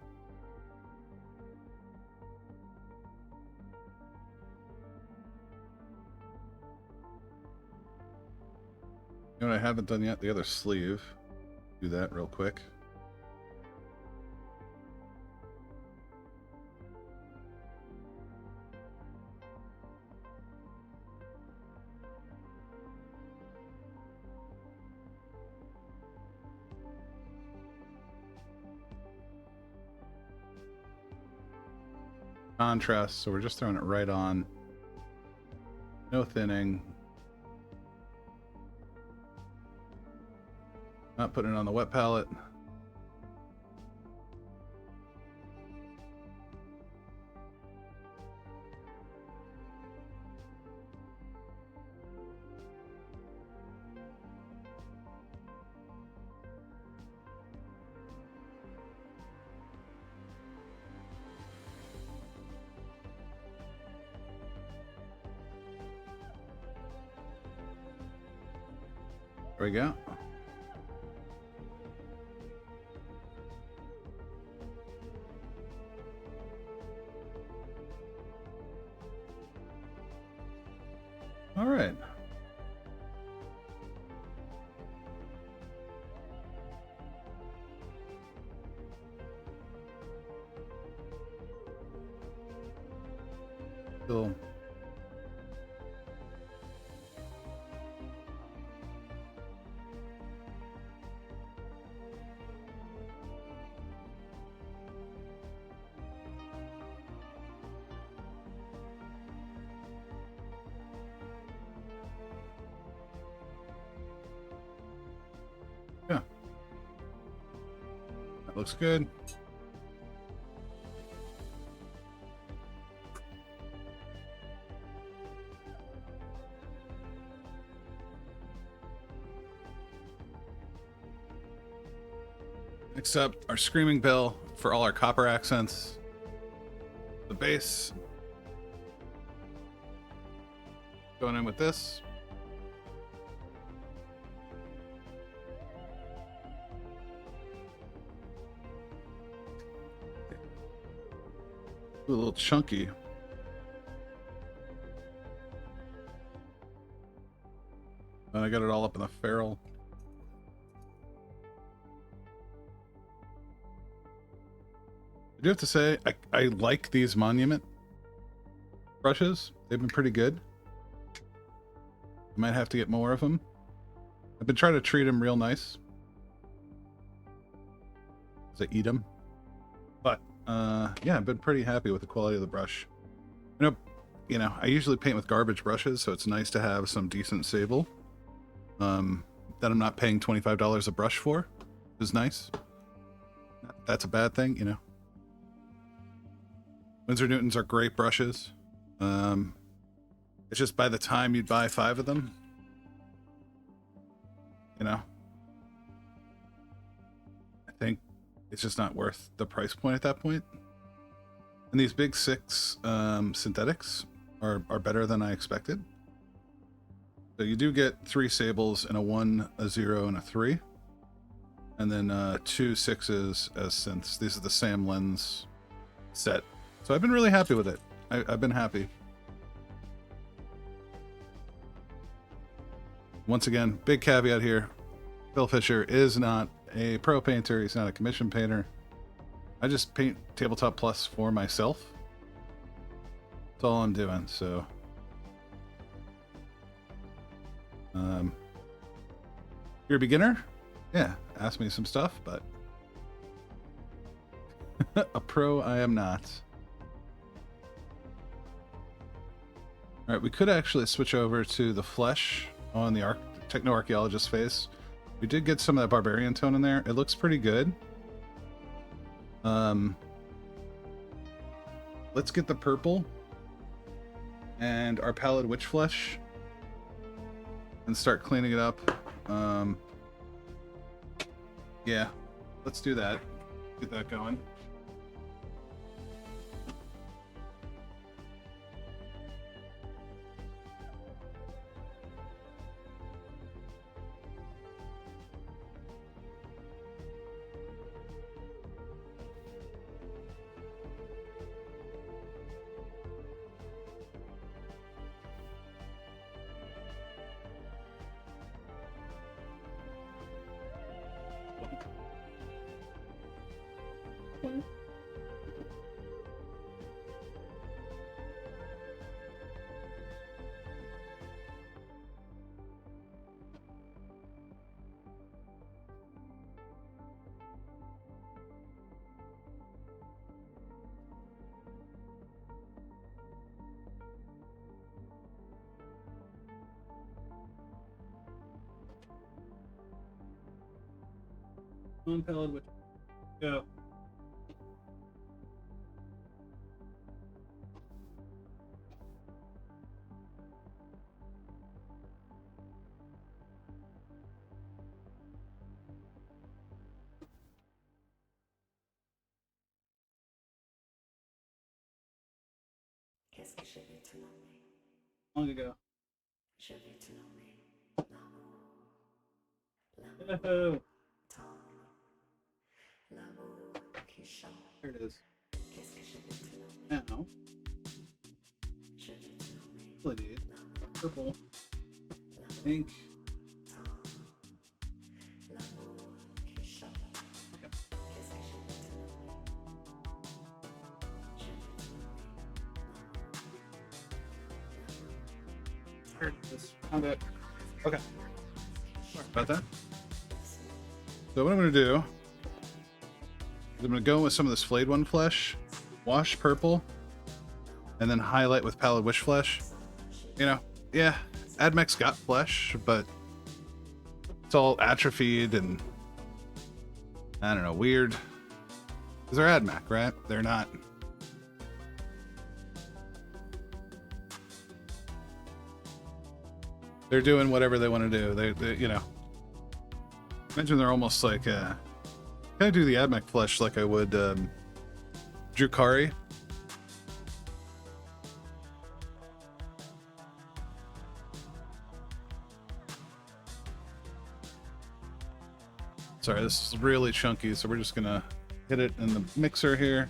You know what I haven't done yet? The other sleeve. Do that real quick. Contrast, so we're just throwing it right on. No thinning. Not putting it on the wet palette. There we go. All right. Still. Yeah. That looks good. Next up, our screaming bell for all our copper accents. The base. Going in with this. A little chunky. And I got it all up in the ferrule. I do have to say, I like these monument brushes. They've been pretty good. I might have to get more of them. I've been trying to treat them real nice. as I eat them. But yeah, I've been pretty happy with the quality of the brush. You know, I usually paint with garbage brushes, so it's nice to have some decent sable that I'm not paying $25 a brush for. Is nice. That's a bad thing, you know. Winsor Newtons are great brushes. It's just by the time you'd buy 5 of them, you know, I think it's just not worth the price point at that point. And these big 6 synthetics are better than I expected. So you do get 3 sables and a 1, a 0, and a 3. And then 2 6s as synths. These are the Sam Lens set. So I've been really happy with it. I've been happy. Once again, big caveat here. Phil Fisher is not a pro painter. He's not a commission painter. I just paint Tabletop Plus for myself. That's all I'm doing, so... you're a beginner? Yeah, ask me some stuff, but... a pro I am not. Alright, we could actually switch over to the flesh on the Techno-Archaeologist face. We did get some of that Barbarian tone in there. It looks pretty good. Let's get the purple and our Pallid Witch Flesh and start cleaning it up. Yeah, let's do that. Get that going. On Pallid Witch. Go. Qu'est-ce que je vais te nommer? Long ago. Je vais te nommer l'amour. L'amour Oh, tendre. L'amour qui chante. there it is. Qu'est-ce que je vais te nommer? Now, Je vais te nommer really need l'amour. purple, L'amour pink. tendre. L'amour qui chante. Qu'est-ce que je vais te nommer? Je vais te nommer There it is. Found it. Okay. Sorry about that. So what I'm going to do is I'm going to go with some of this flayed one flesh, wash purple, and then highlight with Pallid Witch Flesh. You know, yeah, Ad Mech's got flesh, but it's all atrophied and, I don't know, weird. Because they're Ad Mech, right? They're not. They're doing whatever they want to do. They you know. Imagine they're almost like, kind of do the Ad Mech flesh like I would, Drukari. Sorry, this is really chunky, so we're just gonna hit it in the mixer here.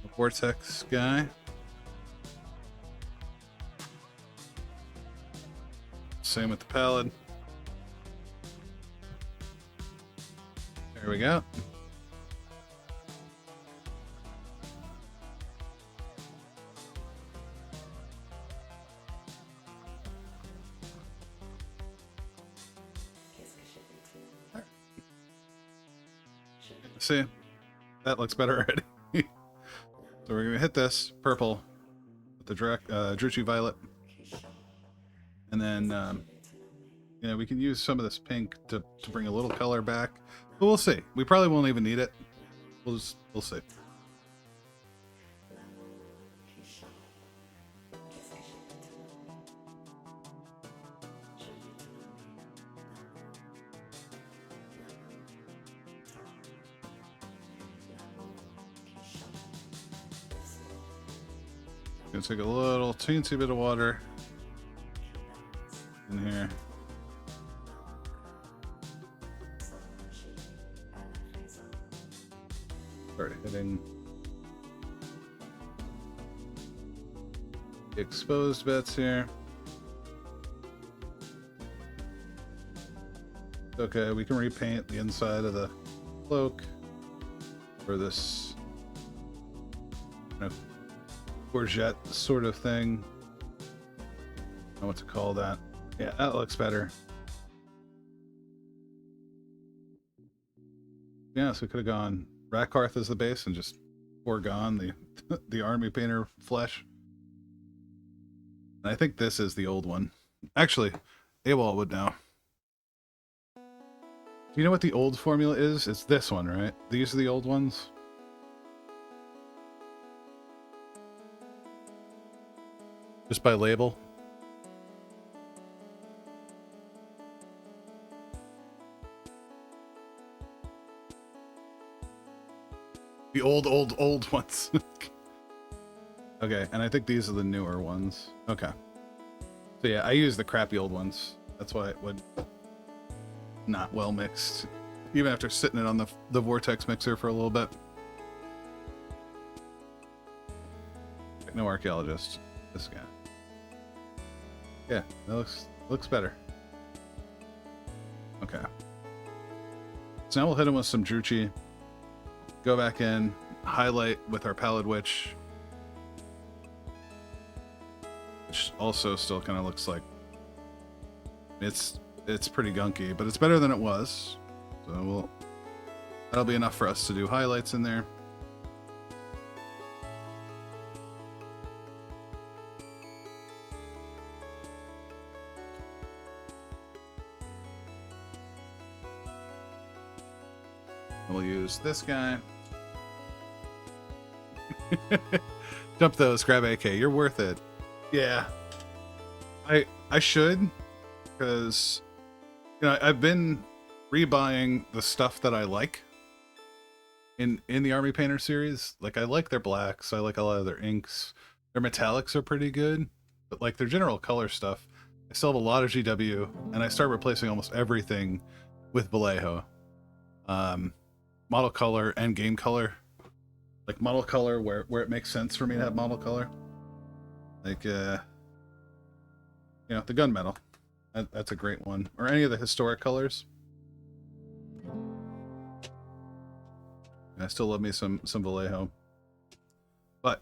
The Vortex guy. Same with the Pallid. There we go. See, that looks better already. So we're gonna hit this purple with the Druchii Violet, and then you know, we can use some of this pink to bring a little color back, but we'll see. We probably won't even need it. We'll see. Gonna take a little teensy bit of water in here. Start hitting the exposed bits here. Okay, we can repaint the inside of the cloak for this, you know, courgette sort of thing. I don't know what to call that. Yeah, that looks better. Yeah, so we could have gone Rakarth as the base and just foregone the the army painter flesh. And I think this is the old one. Actually, AWOL would know. Do you know what the old formula is? It's this one, right? These are the old ones. Just by label. The old ones. Okay, and I think these are the newer ones. Okay. So yeah, I use the crappy old ones. That's why it would not well mixed. Even after sitting it on the vortex mixer for a little bit. No archaeologist. This guy. Yeah, that looks better. Okay. So now we'll hit him with some Druchii. Go back in, highlight with our Pallid Witch. Which also still kind of looks like it's pretty gunky, but it's better than it was. So that'll be enough for us to do highlights in there. We'll use this guy. Dump those, grab AK. You're worth it. Yeah. I should, because you know, I've been rebuying the stuff that I like in the Army Painter series. Like, I like their blacks, I like a lot of their inks. Their metallics are pretty good, but like their general color stuff, I still have a lot of GW, and I start replacing almost everything with Vallejo. Model color and game color. Like model color where it makes sense for me to have model color. Like you know, the gunmetal. That's a great one. Or any of the historic colors. I still love me some Vallejo. But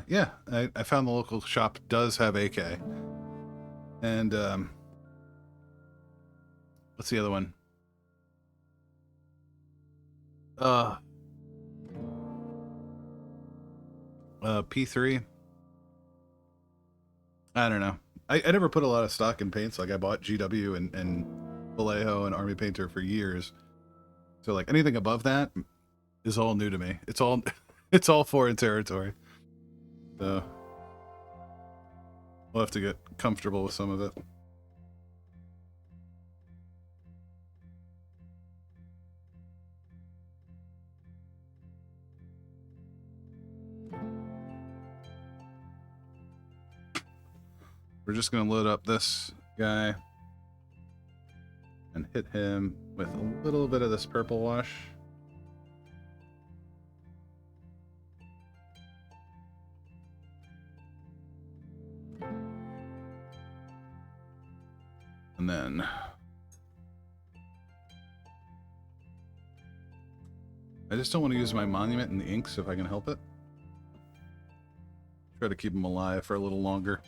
yeah, I found the local shop does have AK. And what's the other one? P3. I don't know. I never put a lot of stock in paints. Like, I bought GW and Vallejo and Army Painter for years. So like anything above that is all new to me. It's all it's all foreign territory. So we'll have to get comfortable with some of it. We're just going to load up this guy and hit him with a little bit of this purple wash. And then I just don't want to use my monument in the inks if I can help it. Try to keep him alive for a little longer.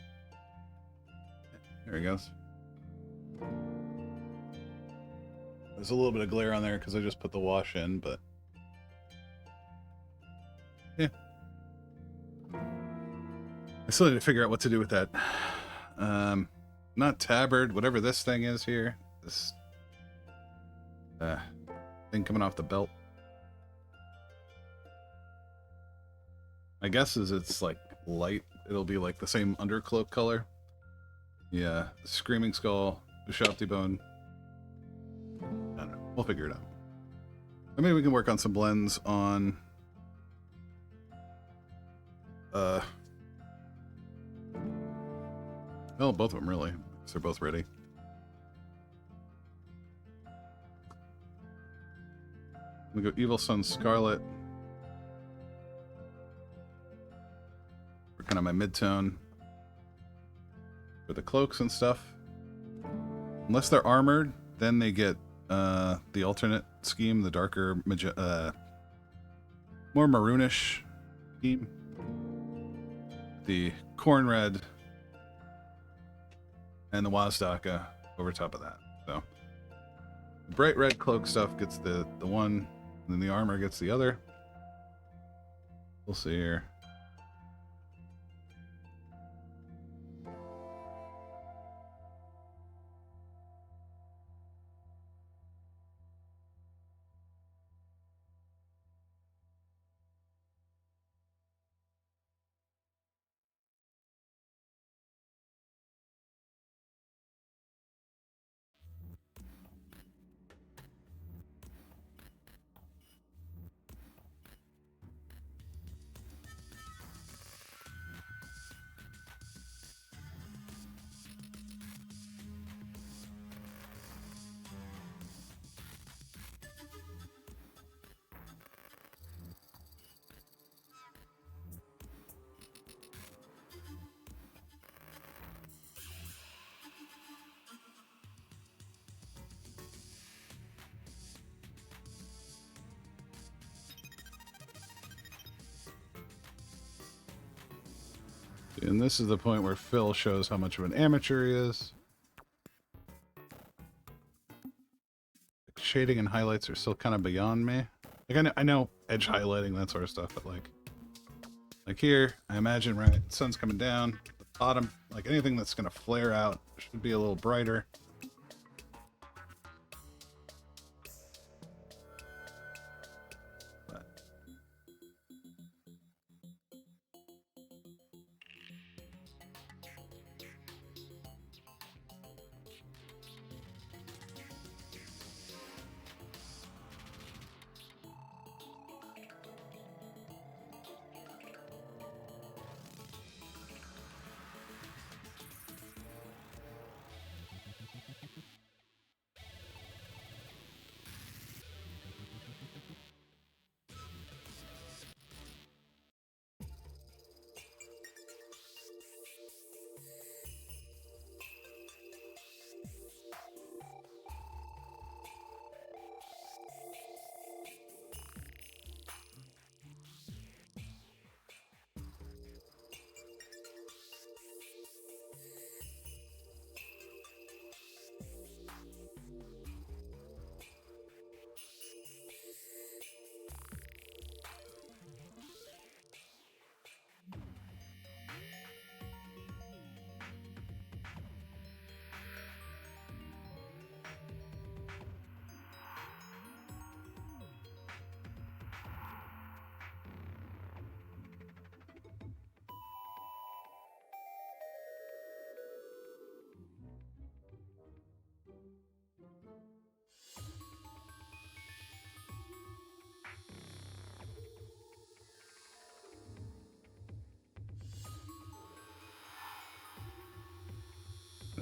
There he goes. There's a little bit of glare on there because I just put the wash in, but Yeah. I still need to figure out what to do with that. Not tabard, whatever this thing is here. This thing coming off the belt. My guess is it's like light. It'll be like the same undercloak color. Yeah, Screaming Skull, Ushabti Bone. I don't know. We'll figure it out. Or maybe we can work on some blends on well, both of them really. So they're both ready. We go Evil Sun Scarlet. For kind of my mid-tone. For the cloaks and stuff. Unless they're armored, then they get the alternate scheme, the darker, more maroonish scheme. The corn red and the Wazdaka over top of that. So the bright red cloak stuff gets the one, and then the armor gets the other. We'll see here. And this is the point where Phil shows how much of an amateur he is. Shading and highlights are still kind of beyond me. Like I know edge highlighting, that sort of stuff, but like here, I imagine, right, sun's coming down, the bottom, like anything that's gonna flare out should be a little brighter.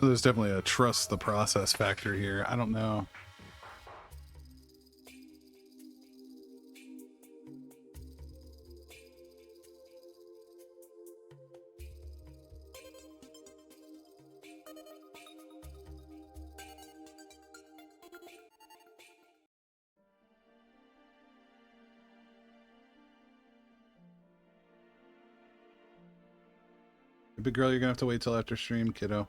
There's definitely a trust the process factor here. I don't know. Big girl, you're gonna have to wait till after stream, kiddo.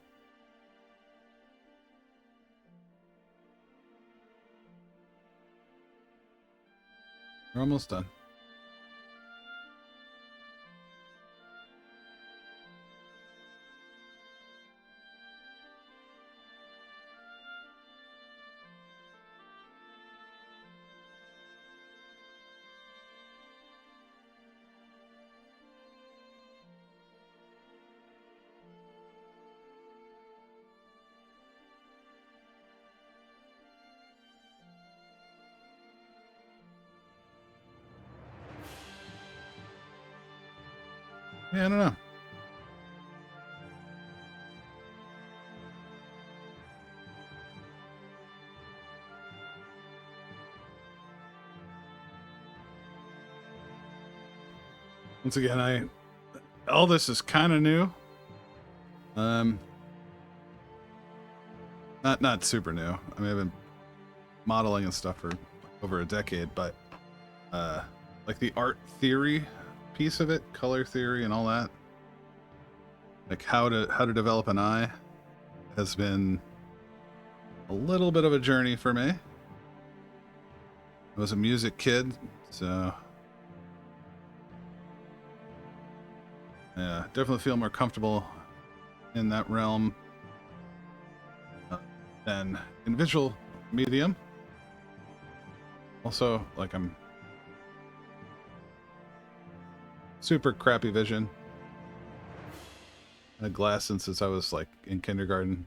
We're almost done. Yeah, I don't know. Once again, all this is kind of new. Not super new. I mean, I've been modeling and stuff for over a decade, but like the art theory piece of it, color theory and all that, like how to develop an eye has been a little bit of a journey for me. I was a music kid, so yeah, definitely feel more comfortable in that realm than in visual medium. Also, like, I'm super crappy vision. I had glasses since I was like in kindergarten.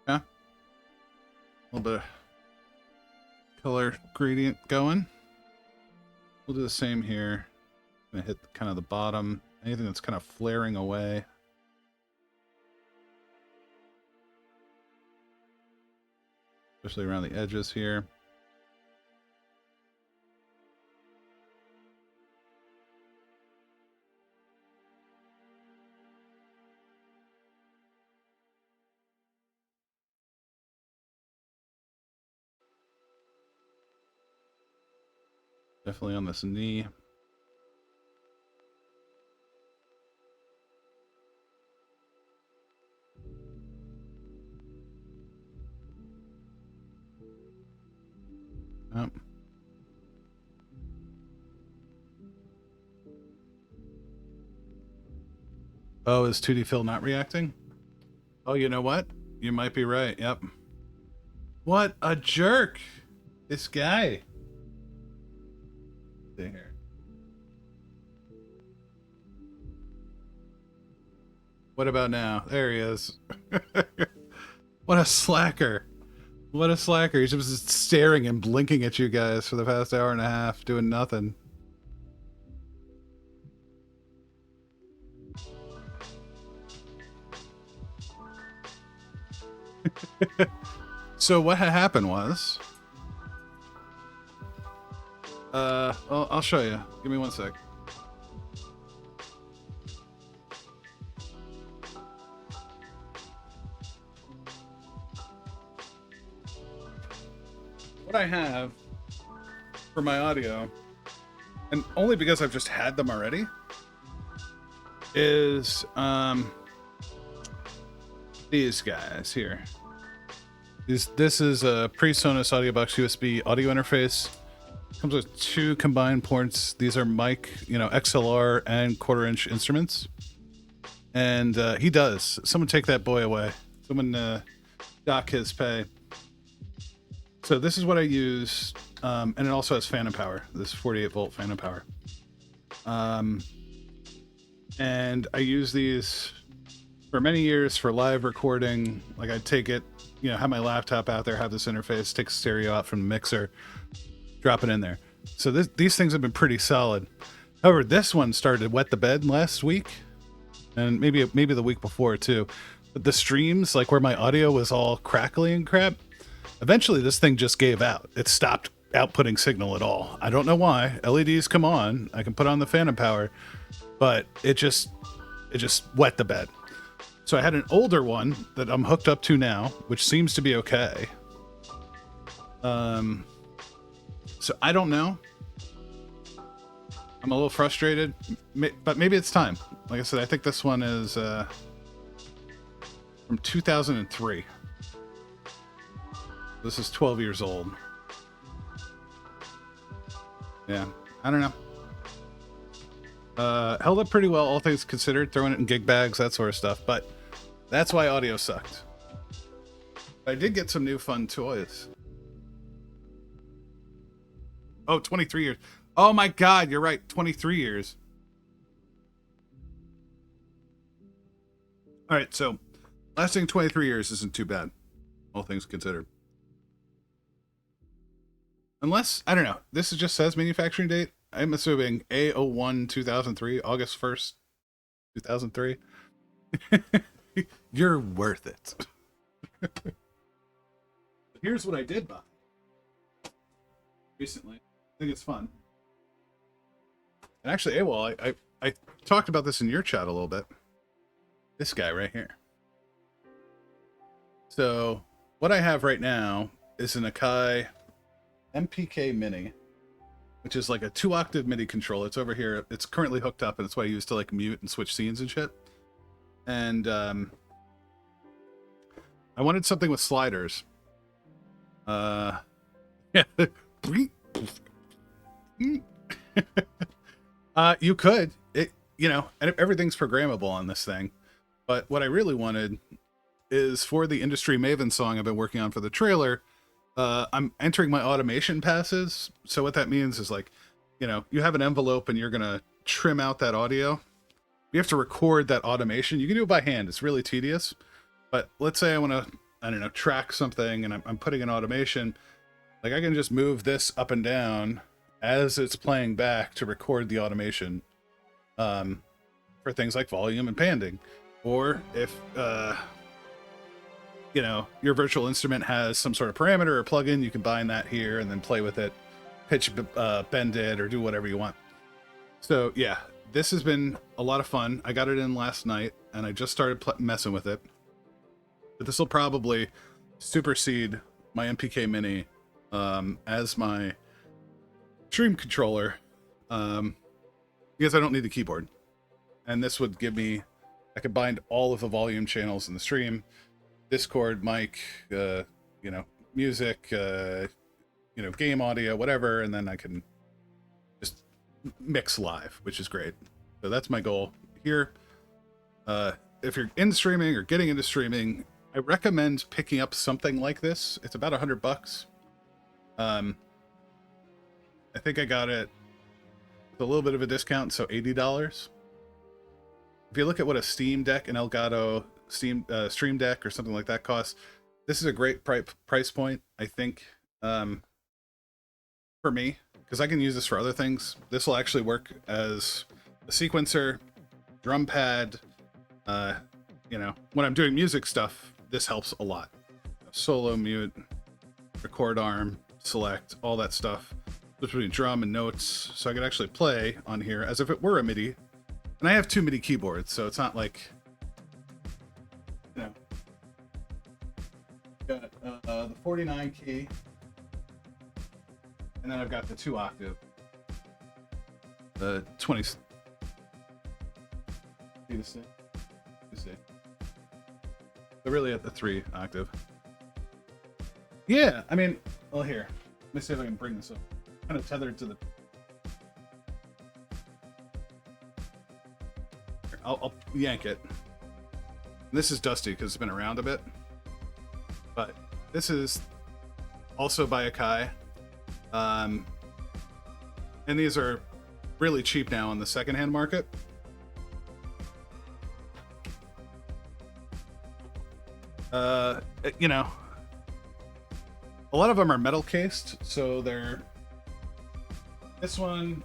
Yeah. A little bit of color gradient going. We'll do the same here. I'm gonna hit kind of the bottom, anything that's kind of flaring away. Especially around the edges here. Definitely on this knee. Yep. Oh, is 2D Phil not reacting? Oh, you know what? You might be right. Yep. What a jerk! This guy. See here. What about now? There he is. What a slacker. What a slacker. He's just staring and blinking at you guys for the past hour and a half, doing nothing. So what had happened was... well, I'll show you. Give me one sec. What I have for my audio, and only because I've just had them already, is these guys here. This is a PreSonus Audiobox USB audio interface. Comes with 2 combined ports. These are mic, XLR and 1/4-inch instruments. And he does. Someone take that boy away. Someone dock his pay. So this is what I use, and it also has phantom power. This 48-volt phantom power. And I use these for many years for live recording. Like, I'd take it, have my laptop out there, have this interface, take stereo out from the mixer, drop it in there. So these things have been pretty solid. However, this one started to wet the bed last week, and maybe the week before too. But the streams, like where my audio was all crackly and crap, eventually this thing just gave out. It stopped outputting signal at all. I don't know why. LEDs come on. I can put on the phantom power, but it just wet the bed. So I had an older one that I'm hooked up to now, which seems to be okay. So I don't know. I'm a little frustrated, but maybe it's time. Like I said, I think this one is from 2003. This is 12 years old. Yeah, I don't know. Held up pretty well, all things considered, throwing it in gig bags, that sort of stuff, but that's why audio sucked. I did get some new fun toys. Oh, 23 years. Oh my god, you're right, 23 years. Alright, so lasting 23 years isn't too bad, all things considered. Unless, I don't know, this just says manufacturing date. I'm assuming A01 2003, August 1st, 2003. You're worth it. Here's what I did buy recently. I think it's fun. And actually, AWOL, I talked about this in your chat a little bit. This guy right here. So, what I have right now is an Akai MPK Mini, which is like a 2-octave MIDI controller. It's over here. It's currently hooked up, and it's what I use to like mute and switch scenes and shit. And I wanted something with sliders. Yeah. You could. You know, everything's programmable on this thing. But what I really wanted is for the Industry Maven song I've been working on for the trailer, I'm entering my automation passes. So what that means is like, you know, you have an envelope and you're going to trim out that audio. You have to record that automation. You can do it by hand. It's really tedious. But let's say I want to, I don't know, track something and I'm putting an automation. Like I can just move this up and down as it's playing back to record the automation for things like volume and panding. Or if, you know, your virtual instrument has some sort of parameter or plugin, you can bind that here and then play with it, pitch, bend it, or do whatever you want. So yeah, this has been a lot of fun. I got it in last night and I just started messing with it. But this will probably supersede my MPK Mini as my stream controller because I don't need the keyboard. And this would give me, I could bind all of the volume channels in the stream, Discord, mic, you know, music, you know, game audio, whatever, and then I can just mix live, which is great. So that's my goal here. If you're in streaming or getting into streaming, I recommend picking up something like this. It's about $100. I think I got it with a little bit of a discount, so $80. If you look at what a Steam Deck, an Elgato Stream Deck or something like that costs, this is a great price point, I think, for me, because I can use this for other things. This will actually work as a sequencer, drum pad. You know, when I'm doing music stuff, this helps a lot. Solo, mute, record arm, select, all that stuff. Between drum and notes, so I could actually play on here as if it were a MIDI. And I have 2 MIDI keyboards, so it's not like, you know, got the 49 key, and then I've got the 2-octave, the 20. See the C? They're really at the 3-octave. Yeah, I mean, well, here, let me see if I can bring this up. Kind of tethered to the. I'll yank it. And this is dusty because it's been around a bit. But this is also by Akai. And these are really cheap now on the secondhand market. You know, a lot of them are metal cased, so they're. This one.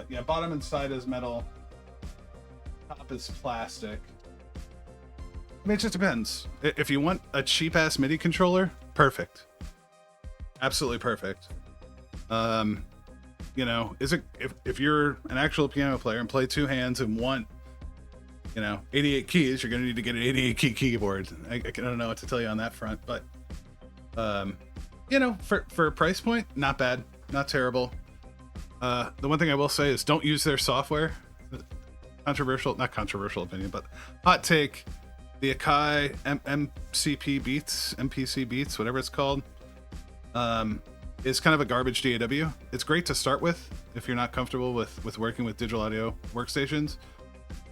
Yeah, bottom and side is metal. Top is plastic. I mean, it just depends. If you want a cheap-ass MIDI controller, perfect. Absolutely perfect. You know, if you're an actual piano player and play 2 hands and want, you know, 88 keys, you're going to need to get an 88 key keyboard. I don't know what to tell you on that front, but, you know, for a price point, not bad, not terrible. The one thing I will say is don't use their software. Not controversial opinion, but hot take. The Akai MCP Beats, MPC Beats, whatever it's called. is kind of a garbage DAW. It's great to start with if you're not comfortable with working with digital audio workstations.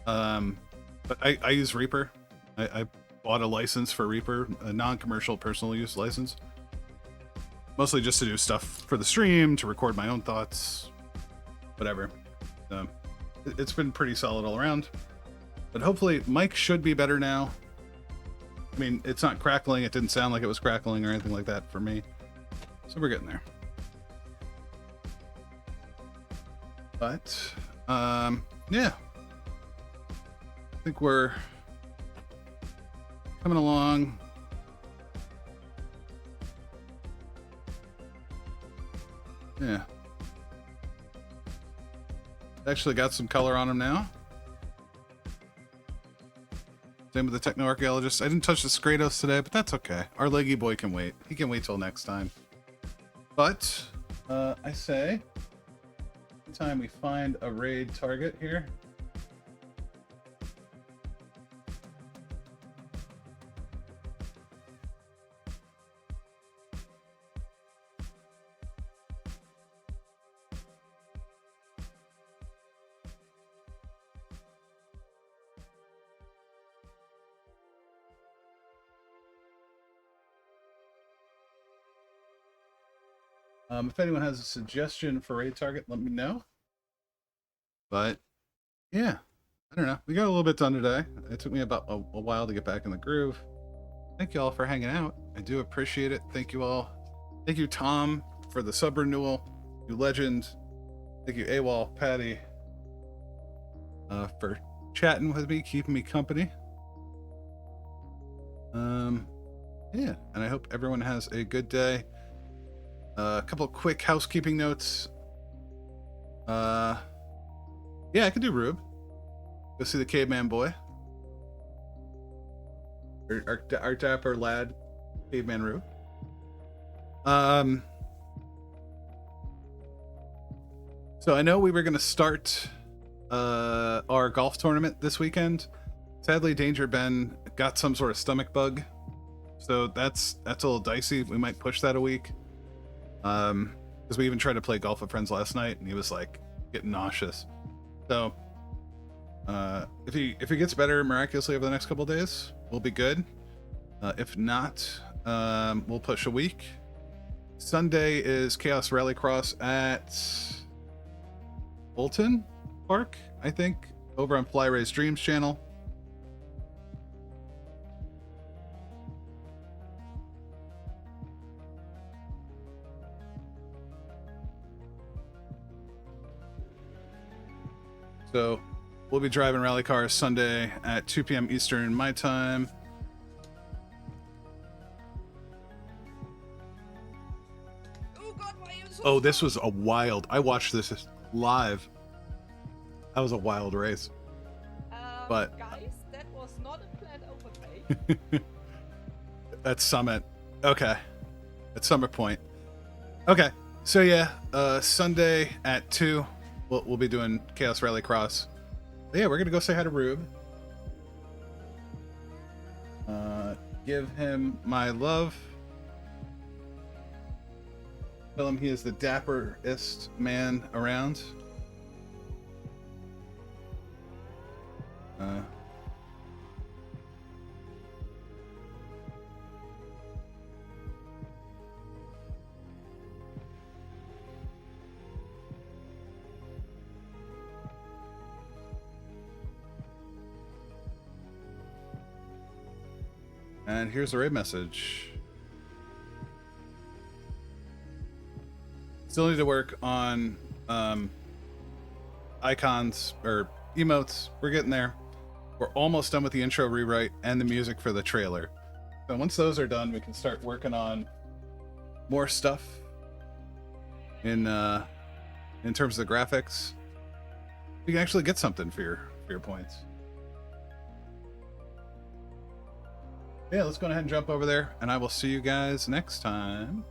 But I use Reaper. I bought a license for Reaper, a non-commercial personal use license. Mostly just to do stuff for the stream, to record my own thoughts, whatever. It's been pretty solid all around. But hopefully, mic should be better now. I mean, it's not crackling. It didn't sound like it was crackling or anything like that for me. So we're getting there. But, yeah. I think we're coming along. Yeah. Actually got some color on them now. Same with the techno-archaeologist. I didn't touch the Skratos today, but that's okay. Our leggy boy can wait. He can wait till next time. But, I say, anytime we find a raid target here, if anyone has a suggestion for raid target, let me know. But yeah, I don't know. We got a little bit done today. It took me about a while to get back in the groove. Thank you all for hanging out. I do appreciate it. Thank you all. Thank you, Tom, for the sub renewal. You legend. Thank you, AWOL, Patty, for chatting with me, keeping me company. Yeah, and I hope everyone has a good day. A couple of quick housekeeping notes. Yeah, I could do Rube. Go see the caveman boy. Our dapper lad, caveman Rube. So I know we were going to start our golf tournament this weekend. Sadly, Danger Ben got some sort of stomach bug. So that's a little dicey. We might push that a week. Because we even tried to play golf with friends last night, and he was like getting nauseous. So, if he gets better miraculously over the next couple of days, we'll be good. If not, we'll push a week. Sunday is Chaos Rallycross at Bolton Park, I think, over on Fly Ray's Dreams channel. So we'll be driving rally cars Sunday at 2 p.m. Eastern my time. Oh God, why are you so Oh, this was a wild. I watched this live. That was a wild race. But guys, that was not a planned overtake. at Summit. Okay. At Summit Point. Okay. So yeah, Sunday at 2. We'll be doing Chaos Rallycross. But yeah, we're gonna go say hi to Rube. Give him my love. Tell him he is the dapperest man around. And here's the raid message. Still need to work on icons or emotes. We're getting there. We're almost done with the intro rewrite and the music for the trailer. So once those are done, we can start working on more stuff in terms of the graphics. You can actually get something for your points. Yeah, let's go ahead and jump over there, and I will see you guys next time.